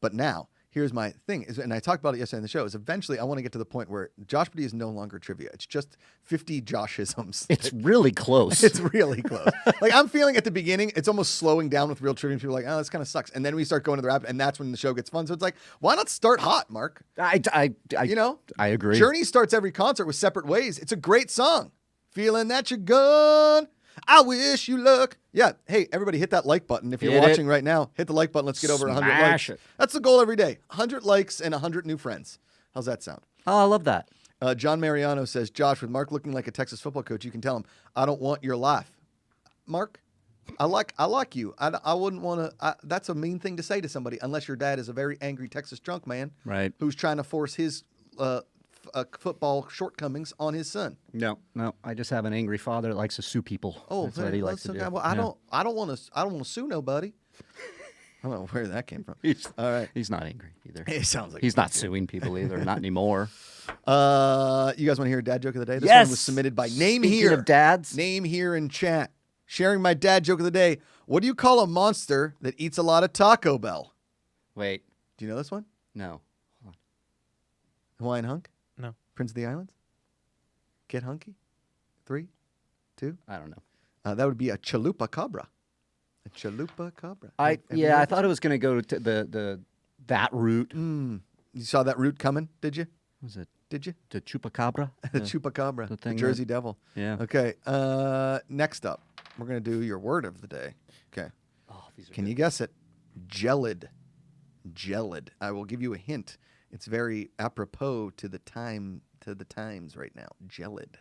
But now, here's my thing, and I talked about it yesterday on the show, is eventually I want to get to the point where Josh Brady is no longer trivia. It's just 50 Joshisms. It's really close. It's really close. Like, I'm feeling at the beginning, it's almost slowing down with real trivia. People are like, oh, this kind of sucks. And then we start going to the rapid, and that's when the show gets fun. So it's like, why not start hot, Mark? I I agree. Journey starts every concert with Separate Ways. It's a great song. Feeling that you're gone. I wish you luck. Yeah. Hey, everybody, hit that like button. If you're Hit watching it. right now, hit the like button. Let's get over 100 Smash likes. it. That's the goal every day. 100 likes and 100 new friends. How's that sound? Oh, I love that. John Mariano says, Josh, with Mark looking like a Texas football coach, you can tell him, I don't want your life. Mark, I like you. I wouldn't want to. That's a mean thing to say to somebody unless your dad is a very angry Texas drunk man Right. who's trying to force his football shortcomings on his son. No, I just have an angry father that likes to sue people. Oh, that's what he likes to do. Well, I don't want to sue nobody. I don't know where that came from. All right. He's not angry either. It sounds like He's not suing people either. Not anymore. You guys want to hear a dad joke of the day? This Yes. one was submitted by Name Speaking Here. of dads. Name Here in chat. Sharing my dad joke of the day. What do you call a monster that eats a lot of Taco Bell? Wait. Do you know this one? No. Hawaiian hunk? No. Prince of the Islands? Get hunky? 3, 2. I don't know. That would be a chalupa cabra. A chalupa cabra. I Have you heard I this? thought it was going to go to that route. You saw that route coming, did you? Was it Did you? the chupacabra? The chupacabra, the the thing Jersey Devil. Yeah. Okay. Next up, we're gonna do your word of the day. Okay. Oh, these are Can you guess it? Gelid. Gelid. I will give you a hint. It's very apropos to the times right now. Gelid.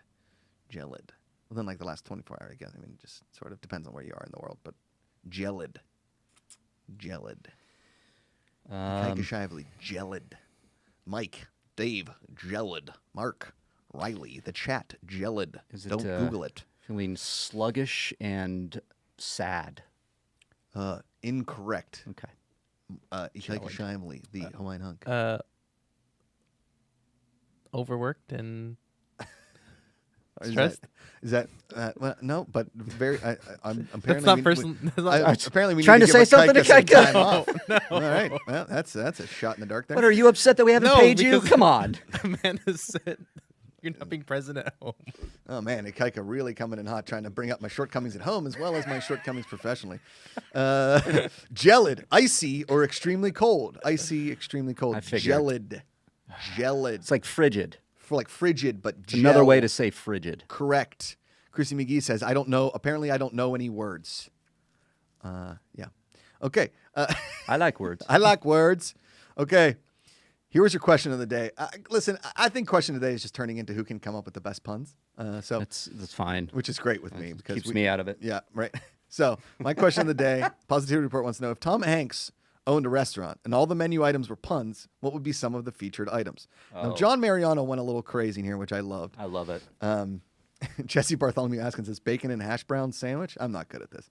Gelid. Within like the last 24 hours, I guess. I mean, it just sort of depends on where you are in the world, but gelid. Gelid. Kaika Shively. Gelid. Mike. Dave. Gelid. Mark. Riley. The chat. Gelid. Is it, Don't Google it. feeling sluggish and sad. Incorrect. Okay. Kaika Shively. The Hawaiian hunk. Overworked and Is stressed. that well, no, but very. I'm apparently. That's not we- personal. we- that's not- apparently, we Trying need to give say something to some Kaika. time off. No. All right. Well, that's a shot in the dark there. What, are you upset that we haven't No, paid you? because- Come on. Amanda said you're not being present at home. Oh man, Kaika really coming in hot, trying to bring up my shortcomings at home as well as my shortcomings professionally. Gelid, icy or extremely cold. Icy, extremely cold. I figured. Gelid. It's like frigid. For like frigid, but It's another way gel. to say frigid. Correct. Chrissy McGee says, I don't know. Apparently, I don't know any words. Yeah. Okay. I like words. I like words. Okay. Here was your question of the day. Listen, I think question of the day is just turning into who can come up with the best puns. So, That's fine. which is great with me because Keeps me out of it. Yeah, right. So my question of the day, Positivity Report wants to know if Tom Hanks owned a restaurant and all the menu items were puns, what would be some of the featured items? Now, Oh. John Mariano went a little crazy in here, which I loved. I love it. Jesse Bartholomew Askins says bacon and hash brown sandwich. I'm not good at this.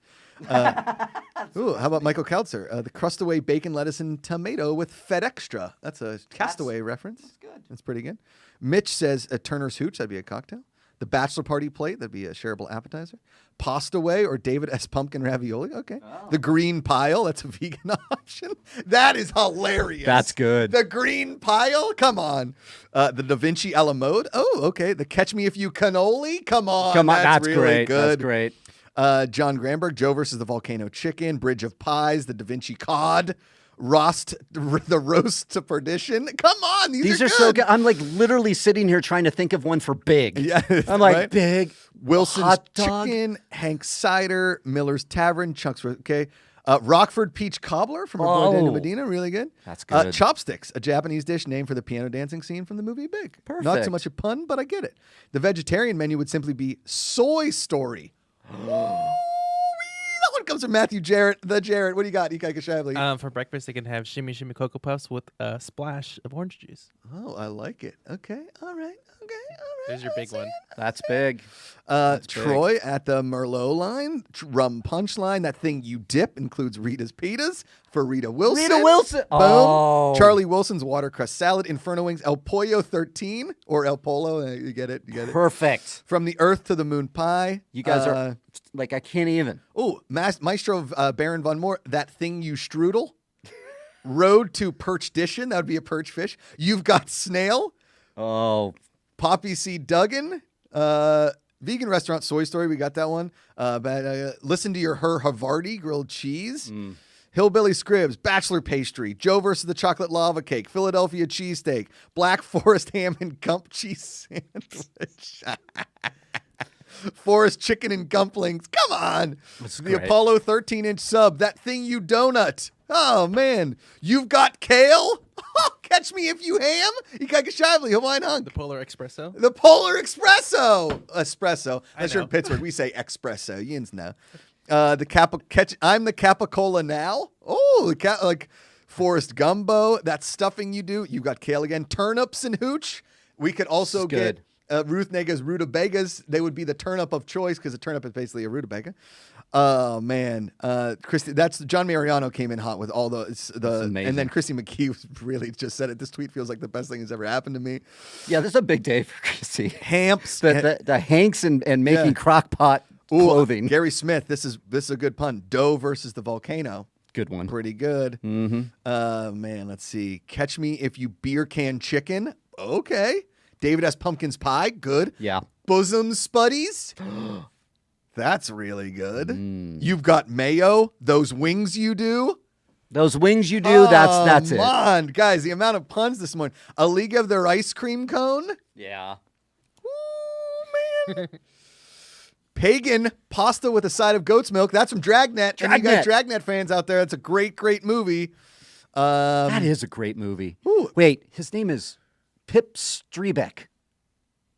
Ooh, how about Michael Kautzer? The crustaway bacon, lettuce, and tomato with Fed Extra. That's a Castaway reference. That's good. That's pretty good. Mitch says a Turner's Hooch. That'd be a cocktail. The bachelor party plate. That'd be a shareable appetizer. Pastaway or David S. Pumpkin ravioli. Okay. The green pile. That's a vegan option. That is hilarious. That's good. The green pile? Come on. The Da Vinci a la mode? Oh, okay. The Catch Me If You Cannoli? Come on. Come on, that's really great. good. That's great. John Granberg, Joe versus the Volcano Chicken, Bridge of Pies, the Da Vinci Cod, the Roast to Perdition. Come on. These These are so good. I'm like literally sitting here trying to think of one for big. Yeah, I'm like, right? big. Wilson's hot dog. Chicken, Hank's Cider, Miller's Tavern, Chunks. Okay. Rockford Peach Cobbler from our boy Daniel Oh. Medina. Really good. That's good. Chopsticks, a Japanese dish named for the piano dancing scene from the movie Big. Not so Perfect. much a pun, but I get it. The vegetarian menu would simply be Soy Story. That one comes from Matthew Jarrett. The Jarrett. What do you got, Ikaika Shavli? For breakfast, they can have shimmy shimmy Cocoa Puffs with a splash of orange juice. Oh, I like it. Okay. All right. Okay. All right. There's your big one. That's big. Troy at the Merlot line, rum punch line. That thing you dip includes Rita's Pitas for Rita Wilson. Rita Wilson. Boom. Oh. Charlie Wilson's watercress salad. Inferno Wings. El Pollo 13 or El Polo. You get it. You get it. Perfect. From the Earth to the Moon Pie. You guys are like, I can't even. Oh, Maestro of Baron von Moore. That thing you strudel. Road to Perchdition. That would be a perch fish. You've got snail. Oh, Poppy Seed Duggan. Vegan restaurant Soy Story. We got that one. Listen to your Her Havarti grilled cheese. Hillbilly Scribs, Bachelor Pastry, Joe versus the Chocolate Lava Cake, Philadelphia Cheesesteak, Black Forest Ham and Gump Cheese Sandwich, Forest Chicken and Gumplings. Come on. That's the great. Apollo 13-inch sub, That Thing You Donut. Oh, man. You've got kale? Catch me if you ham. Ikakashively, Hawaiian hunk. The Polar Espresso. The Polar Espresso. Espresso. I Unless you're know. in Pittsburgh, we say espresso. Yins know. I'm the Capicola now. Oh, like Forest Gumbo. That stuffing you do. You got kale again. Turnips and hooch. We could also This get Ruth Nega's rutabagas. They would be the turnip of choice because a turnip is basically a rutabaga. Oh man, Christy, that's John Mariano came in hot with all the amazing. and then Christy McKee was really just said it. This tweet feels like the best thing that's ever happened to me. yeah, this is a big day for Chrissy. Hamps, The Hanks and making Yeah. crock pot clothing. Gary Smith, this is a good pun. Doe versus the volcano. Good one. Pretty good. Man, let's see. Catch me if you beer can chicken. Okay. David S. Pumpkins pie. Good. Yeah. Bosom spuddies. That's really good. You've got mayo. Those wings you do. Those wings you do, that's it. Come on, guys. The amount of puns this morning. A League of Their Ice Cream Cone. Yeah. Ooh, man. Pagan pasta with a side of goat's milk. That's from Dragnet. And you got Dragnet fans out there. That's a great, great movie. That is a great movie. Ooh. Wait, his name is Pip Strebeck.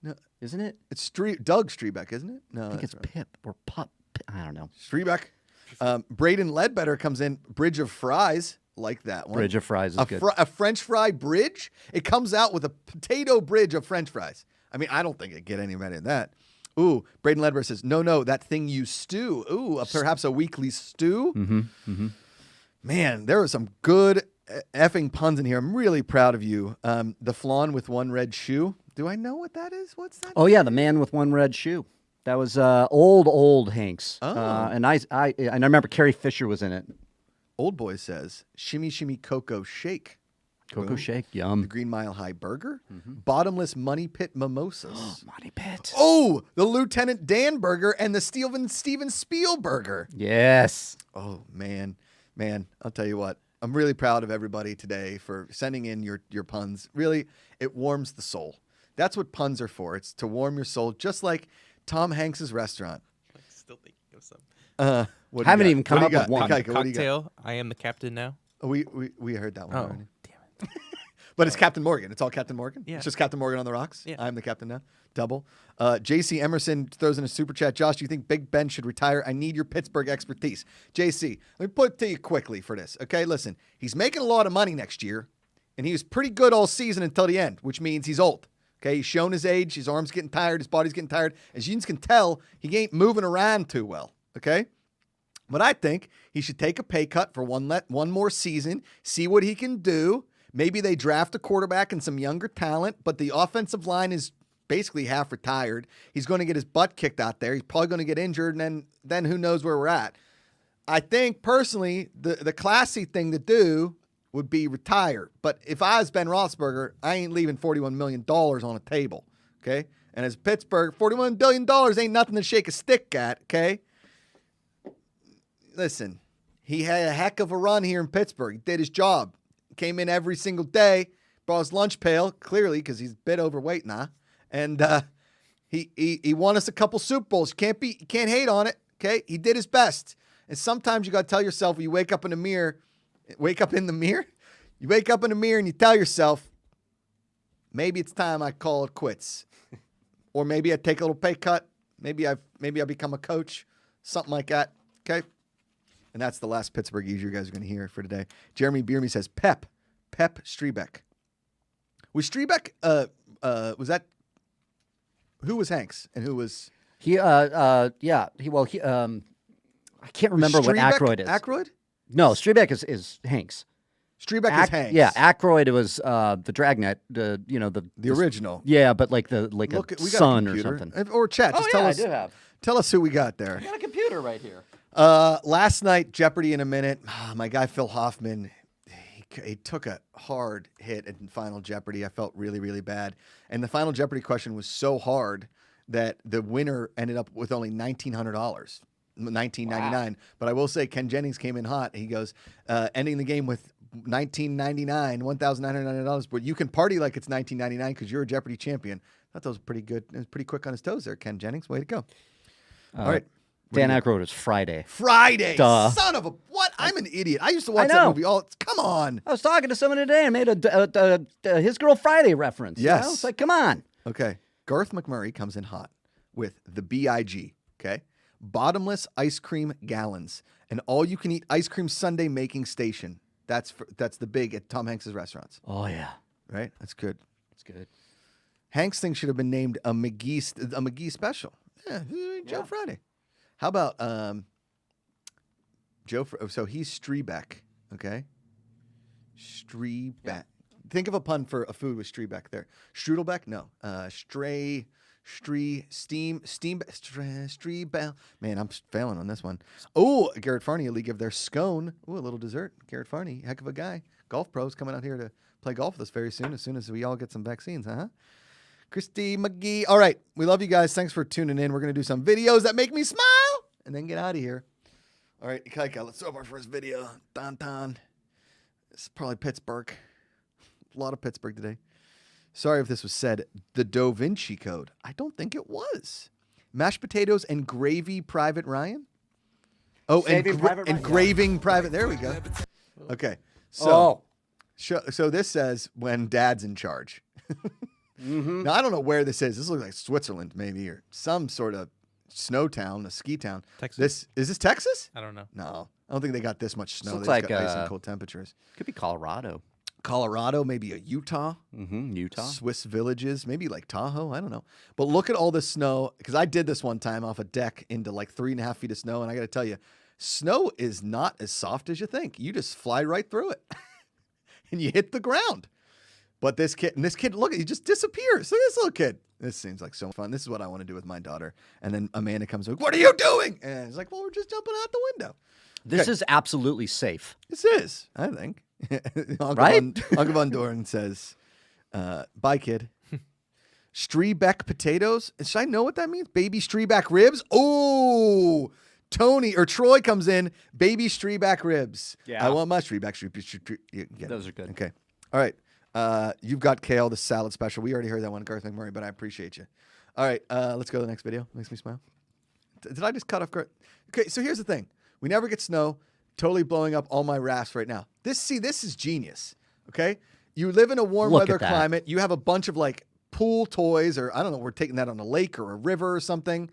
No. Isn't it? It's Doug Strebeck, isn't it? No, I think that's it's Pip or Pup. I don't know. Strebeck. Braden Ledbetter comes in. Bridge of Fries. Like that one. Bridge of Fries is good. A French fry bridge. It comes out with a potato bridge of French fries. I mean, I don't think it'd get any better than that. Ooh, Braden Ledbetter says, no, that thing you stew. Ooh, perhaps a weekly stew. Man, there are some good effing puns in here. I'm really proud of you. The flawn with one red shoe. Do I know what that is? What's that? Oh yeah, the man with one red shoe. That was old Hanks. Oh. And I remember Carrie Fisher was in it. Old Boy says, shimmy, shimmy, cocoa shake. Cocoa Boom. shake, The yum. Green Mile High Burger. Bottomless Money Pit Mimosas. Money Pit. Oh, the Lieutenant Dan Burger and the Steven Spielberger. Yes. Oh, man. I'll tell you what. I'm really proud of everybody today for sending in your puns. Really, it warms the soul. That's what puns are for. It's to warm your soul, just like Tom Hanks's restaurant. I'm still thinking of some. What do you Haven't got? even come What do you up with got? one. Kaika, what do you got? Cocktail. I am the captain now. Oh, we heard that one Oh, already. damn it. But it's Captain Morgan. It's all Captain Morgan? Yeah. It's just Captain Morgan on the rocks? Yeah. I'm the captain now. Double. JC Emerson throws in a super chat. Josh, do you think Big Ben should retire? I need your Pittsburgh expertise. JC, let me put it to you quickly for this. Okay, listen. He's making a lot of money next year, and he was pretty good all season until the end, which means he's old. Okay, he's shown his age. His arm's getting tired. His body's getting tired. As you can tell, he ain't moving around too well. Okay? But I think he should take a pay cut for one more season, see what he can do. Maybe they draft a quarterback and some younger talent, but the offensive line is basically half retired. He's going to get his butt kicked out there. He's probably going to get injured, and then who knows where we're at. I think, personally, the classy thing to do would be retire. But if I was Ben Roethlisberger, I ain't leaving $41 million on the table, okay? And as Pittsburgh, $41 billion ain't nothing to shake a stick at, okay? Listen, he had a heck of a run here in Pittsburgh. He did his job. Came in every single day, brought his lunch pail, clearly, because he's a bit overweight now. And he won us a couple Super Bowls. You can't hate on it, okay? He did his best. And sometimes you got to tell yourself when you wake up in the mirror, you wake up in the mirror and you tell yourself, maybe it's time I call it quits. Or maybe I take a little pay cut. Maybe I become a coach, something like that, okay? And that's the last Pittsburghese you guys are going to hear for today. Jeremy Bierme says, Pep Strebeck. Was Strebeck, was that, who was Hanks and who was? He I can't remember what Strebeck Aykroyd is. Aykroyd? No, Strebeck is Hanks. Strebeck is Hanks. Yeah, Aykroyd was the Dragnet, the original. Yeah, but like a We got a son or computer. something. Or chat. Just tell us. I do have. Tell us who we got there. I got a computer right here. Last night, Jeopardy in a minute. My guy Phil Hoffman, it took a hard hit in Final Jeopardy. I felt really, really bad. And the Final Jeopardy question was so hard that the winner ended up with only $1,900, $1,999. But I will say Ken Jennings came in hot. He goes, ending the game with $1,999, but you can party like it's $19.99 because you're a Jeopardy champion. I thought that was pretty good. It was pretty quick on his toes there, Ken Jennings. Way to go. All right. Dan Aykroyd is Friday. Friday. Duh. Son of a what? I'm an idiot. I used to watch that movie all. Come on. I was talking to someone today and made a His Girl Friday reference. Yes. You know? It's like, come on. Okay. Garth McMurray comes in hot with the BIG. Okay. Bottomless ice cream gallons, an all-you-can-eat ice cream sundae making station. That's the big at Tom Hanks's restaurants. Oh yeah, right. That's good. That's good. Hanks thing should have been named a McGee special. Yeah, Joe Friday. How about Joe? So he's Strebeck. Okay. Strebeck. Yeah. Think of a pun for a food with Strebeck there. Strudelbeck? No. Streebell. Man, I'm failing on this one. Oh, Garrett Farney, a league of their scone. Ooh, a little dessert. Garrett Farney, heck of a guy. Golf pros coming out here to play golf with us very soon as we all get some vaccines, huh? Christy McGee. All right. We love you guys. Thanks for tuning in. We're going to do some videos that make me smile and then get out of here. All right, Kaika, let's throw up our first video. Downtown. It's probably Pittsburgh. A lot of Pittsburgh today. Sorry if this was said. The Da Vinci Code. I don't think it was. Mashed potatoes and gravy, Private Ryan. Oh, engraving Private. There we go. Okay. So this says when Dad's in charge. Mm-hmm. Now, I don't know where this is. This looks like Switzerland, maybe, or some sort of snow town, a ski town. Texas. Is this Texas? I don't know. No. I don't think they got this much snow. Looks They like got ice and cold temperatures. Could be Colorado. Colorado, maybe a Utah. Mm-hmm. Utah. Swiss villages, maybe like Tahoe. I don't know. But look at all the snow, because I did this one time off a deck into like 3.5 feet of snow, and I got to tell you, snow is not as soft as you think. You just fly right through it, and you hit the ground. But this kid, look, he just disappears. Look at this little kid. This seems like so fun. This is what I want to do with my daughter. And then Amanda comes like, "What are you doing?" And he's like, "Well, we're just jumping out the window." This is absolutely safe. This is, I think. Right? Uncle Von Doran says, bye, kid. Strebeck potatoes. Should I know what that means? Baby Strebeck ribs? Oh, Troy comes in. Baby Strebeck ribs. Yeah. I want my Strebeck. Those are good. Okay. All right. You've got kale, the salad special. We already heard that one, Garth McMurray, but I appreciate you. All right. Let's go to the next video. Makes me smile. Did I just cut off Garth? Okay. So here's the thing. We never get snow. Totally blowing up all my rafts right now. This is genius. Okay. You live in a warm weather climate. You have a bunch of like pool toys, or I don't know, we're taking that on a lake or a river or something. I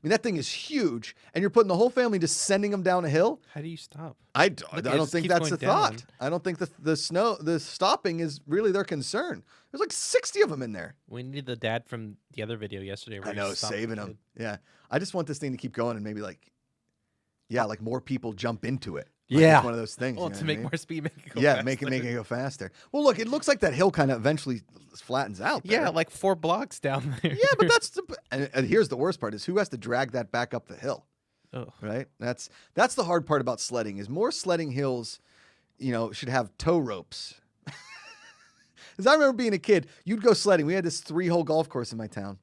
mean, that thing is huge, and you're putting the whole family just sending them down a hill. How do you stop? I don't think that's the thought. I don't think the stopping is really their concern. There's like 60 of them in there. We needed the dad from the other video yesterday. I know, saving them. Yeah. I just want this thing to keep going and maybe like more people jump into it. Like it's one of those things. Well, to make more speed, make it go faster. Yeah, make it go faster. Well, look, it looks like that hill kind of eventually flattens out. There. Yeah, like 4 blocks down there. Yeah, but that's and here's the worst part is who has to drag that back up the hill. Oh. Right? That's the hard part about sledding is more sledding hills, should have tow ropes. Because I remember being a kid, you'd go sledding. We had this 3-hole golf course in my town.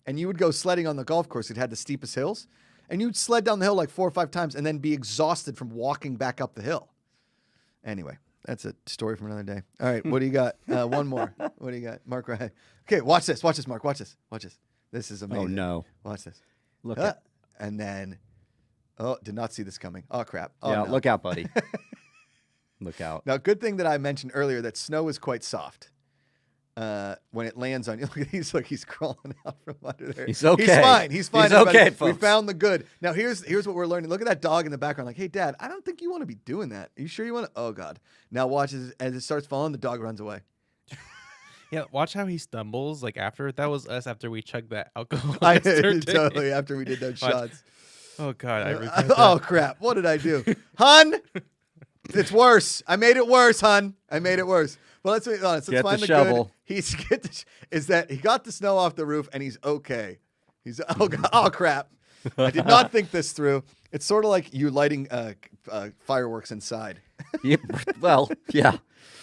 And you would go sledding on the golf course. It had the steepest hills. And you'd sled down the hill like 4 or 5 times and then be exhausted from walking back up the hill. Anyway, that's a story from another day. All right, what do you got? One more. What do you got? Mark, right. Okay, watch this, Mark. Watch this. This is amazing. Oh, no. Watch this. Look and then, did not see this coming. Oh, crap. Oh, yeah, no. Look out, buddy. Look out. Now, good thing that I mentioned earlier that snow is quite soft. When it lands on you, he's crawling out from under there. He's okay. He's fine. He's okay, folks. We found the good. Now here's what we're learning. Look at that dog in the background. Like, hey, Dad, I don't think you want to be doing that. Are you sure you want to? Oh God. Now watch as it starts falling. The dog runs away. Yeah, watch how he stumbles. Like after that was us after we chugged that alcohol. Totally after we did those shots. Oh God, I regret that. Oh crap! What did I do, hun? It's worse. I made it worse, hun. I made it worse. Well, let's be honest. Let's find the shovel. Good. Is that he got the snow off the roof and he's okay. He's oh crap! I did not think this through. It's sort of like you lighting fireworks inside. Well, yeah.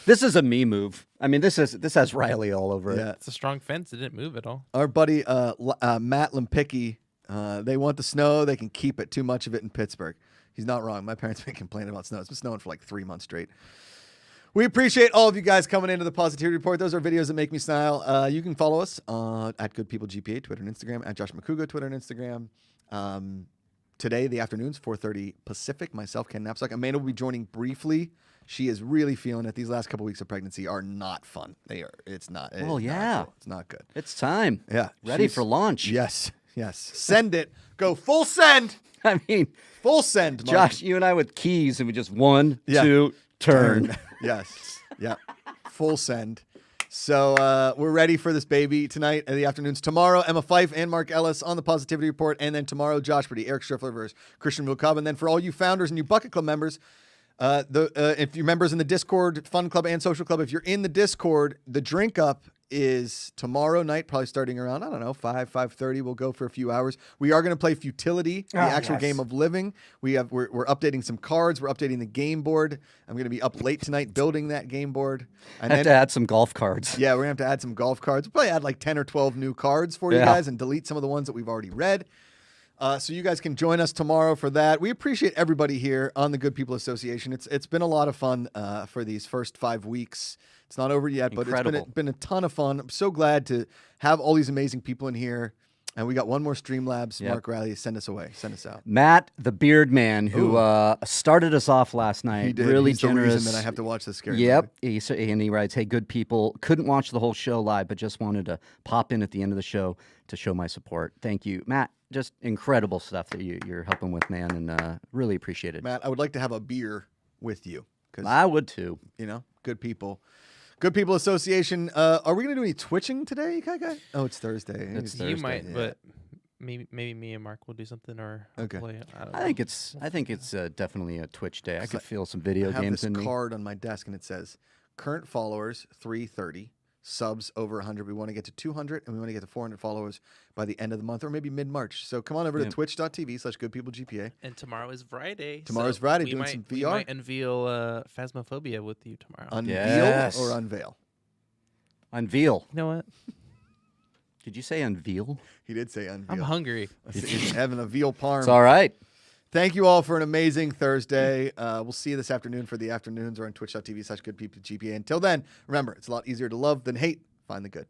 This is a me move. I mean, this has Riley all over it. Yeah. It's a strong fence. It didn't move at all. Our buddy Matt Lempicki, they want the snow. They can keep it. Too much of it in Pittsburgh. He's not wrong. My parents been complaining about snow. It's been snowing for like 3 months straight. We appreciate all of you guys coming into the Positivity Report. Those are videos that make me smile. You can follow us at Good People GPA, Twitter and Instagram, at Josh Macuga, Twitter and Instagram. Today, the afternoons, 4:30 Pacific. Myself, Ken Knapsack. Amanda will be joining briefly. She is really feeling it. These last couple weeks of pregnancy are not fun. They are. It's not. Oh, yeah. Not cool. It's not good. It's time. Yeah. Ready for launch. Yes. Yes. Send it. Go full send. I mean, Full send, Mark. Josh, you and I with keys, and we just 1, Yeah. 2, turn. Yes. Yeah. Full send. So we're ready for this baby tonight in the afternoons. Tomorrow, Emma Fife and Mark Ellis on the Positivity Report. And then tomorrow, Josh Brady, Eric Striffler versus Christian Wilcobb. And then for all you founders and you Bucket Club members, if you're members in the Discord, Fun Club and Social Club, if you're in the Discord, the drink up is tomorrow night, probably starting around, 5:30. We'll go for a few hours. We are going to play Futility, the actual game of living. We're updating some cards. We're updating the game board. I'm going to be up late tonight building that game board. And I have to add some golf cards. Yeah, we're going to have to add some golf cards. We'll probably add like 10 or 12 new cards for you guys and delete some of the ones that we've already read. So you guys can join us tomorrow for that. We appreciate everybody here on the Good People Association. It's been a lot of fun for these first 5 weeks. It's not over yet, but it's been a ton of fun. I'm so glad to have all these amazing people in here. And we got one more Streamlabs. Yep. Mark Riley, send us away. Send us out. Matt, the beard man, who started us off last night. He did. Really He's generous. the reason that I have to watch this scary Yep. movie. And he writes, "Hey, good people, couldn't watch the whole show live, but just wanted to pop in at the end of the show to show my support. Thank you, Matt. Just incredible stuff that you're helping with, man, and really appreciate it. Matt, I would like to have a beer with you. I would too. Good people. Good People Association. Are we going to do any twitching today, guy? Oh, it's Thursday. It's You Thursday, might, yeah. but maybe me and Mark will do something or Okay. play. I don't know. I think it's definitely a Twitch day. I could feel some I video have games this in me. card on my desk, and it says, current followers, 330. Subs over 100. We want to get to 200, and we want to get to 400 followers by the end of the month, or maybe mid-March. So come on over to twitch.tv/goodpeoplegpa. And tomorrow is Friday. Tomorrow's so Friday, we doing might, some we VR. might unveil Phasmophobia with you tomorrow. Unveil Yes. or unveil? Unveil. You know what? Did you say unveil? He did say unveil. I'm hungry. He's having a veal parm. It's all right. Thank you all for an amazing Thursday. We'll see you this afternoon for the afternoons or on twitch.tv/goodpeoplegpa. Until then, remember, it's a lot easier to love than hate. Find the good.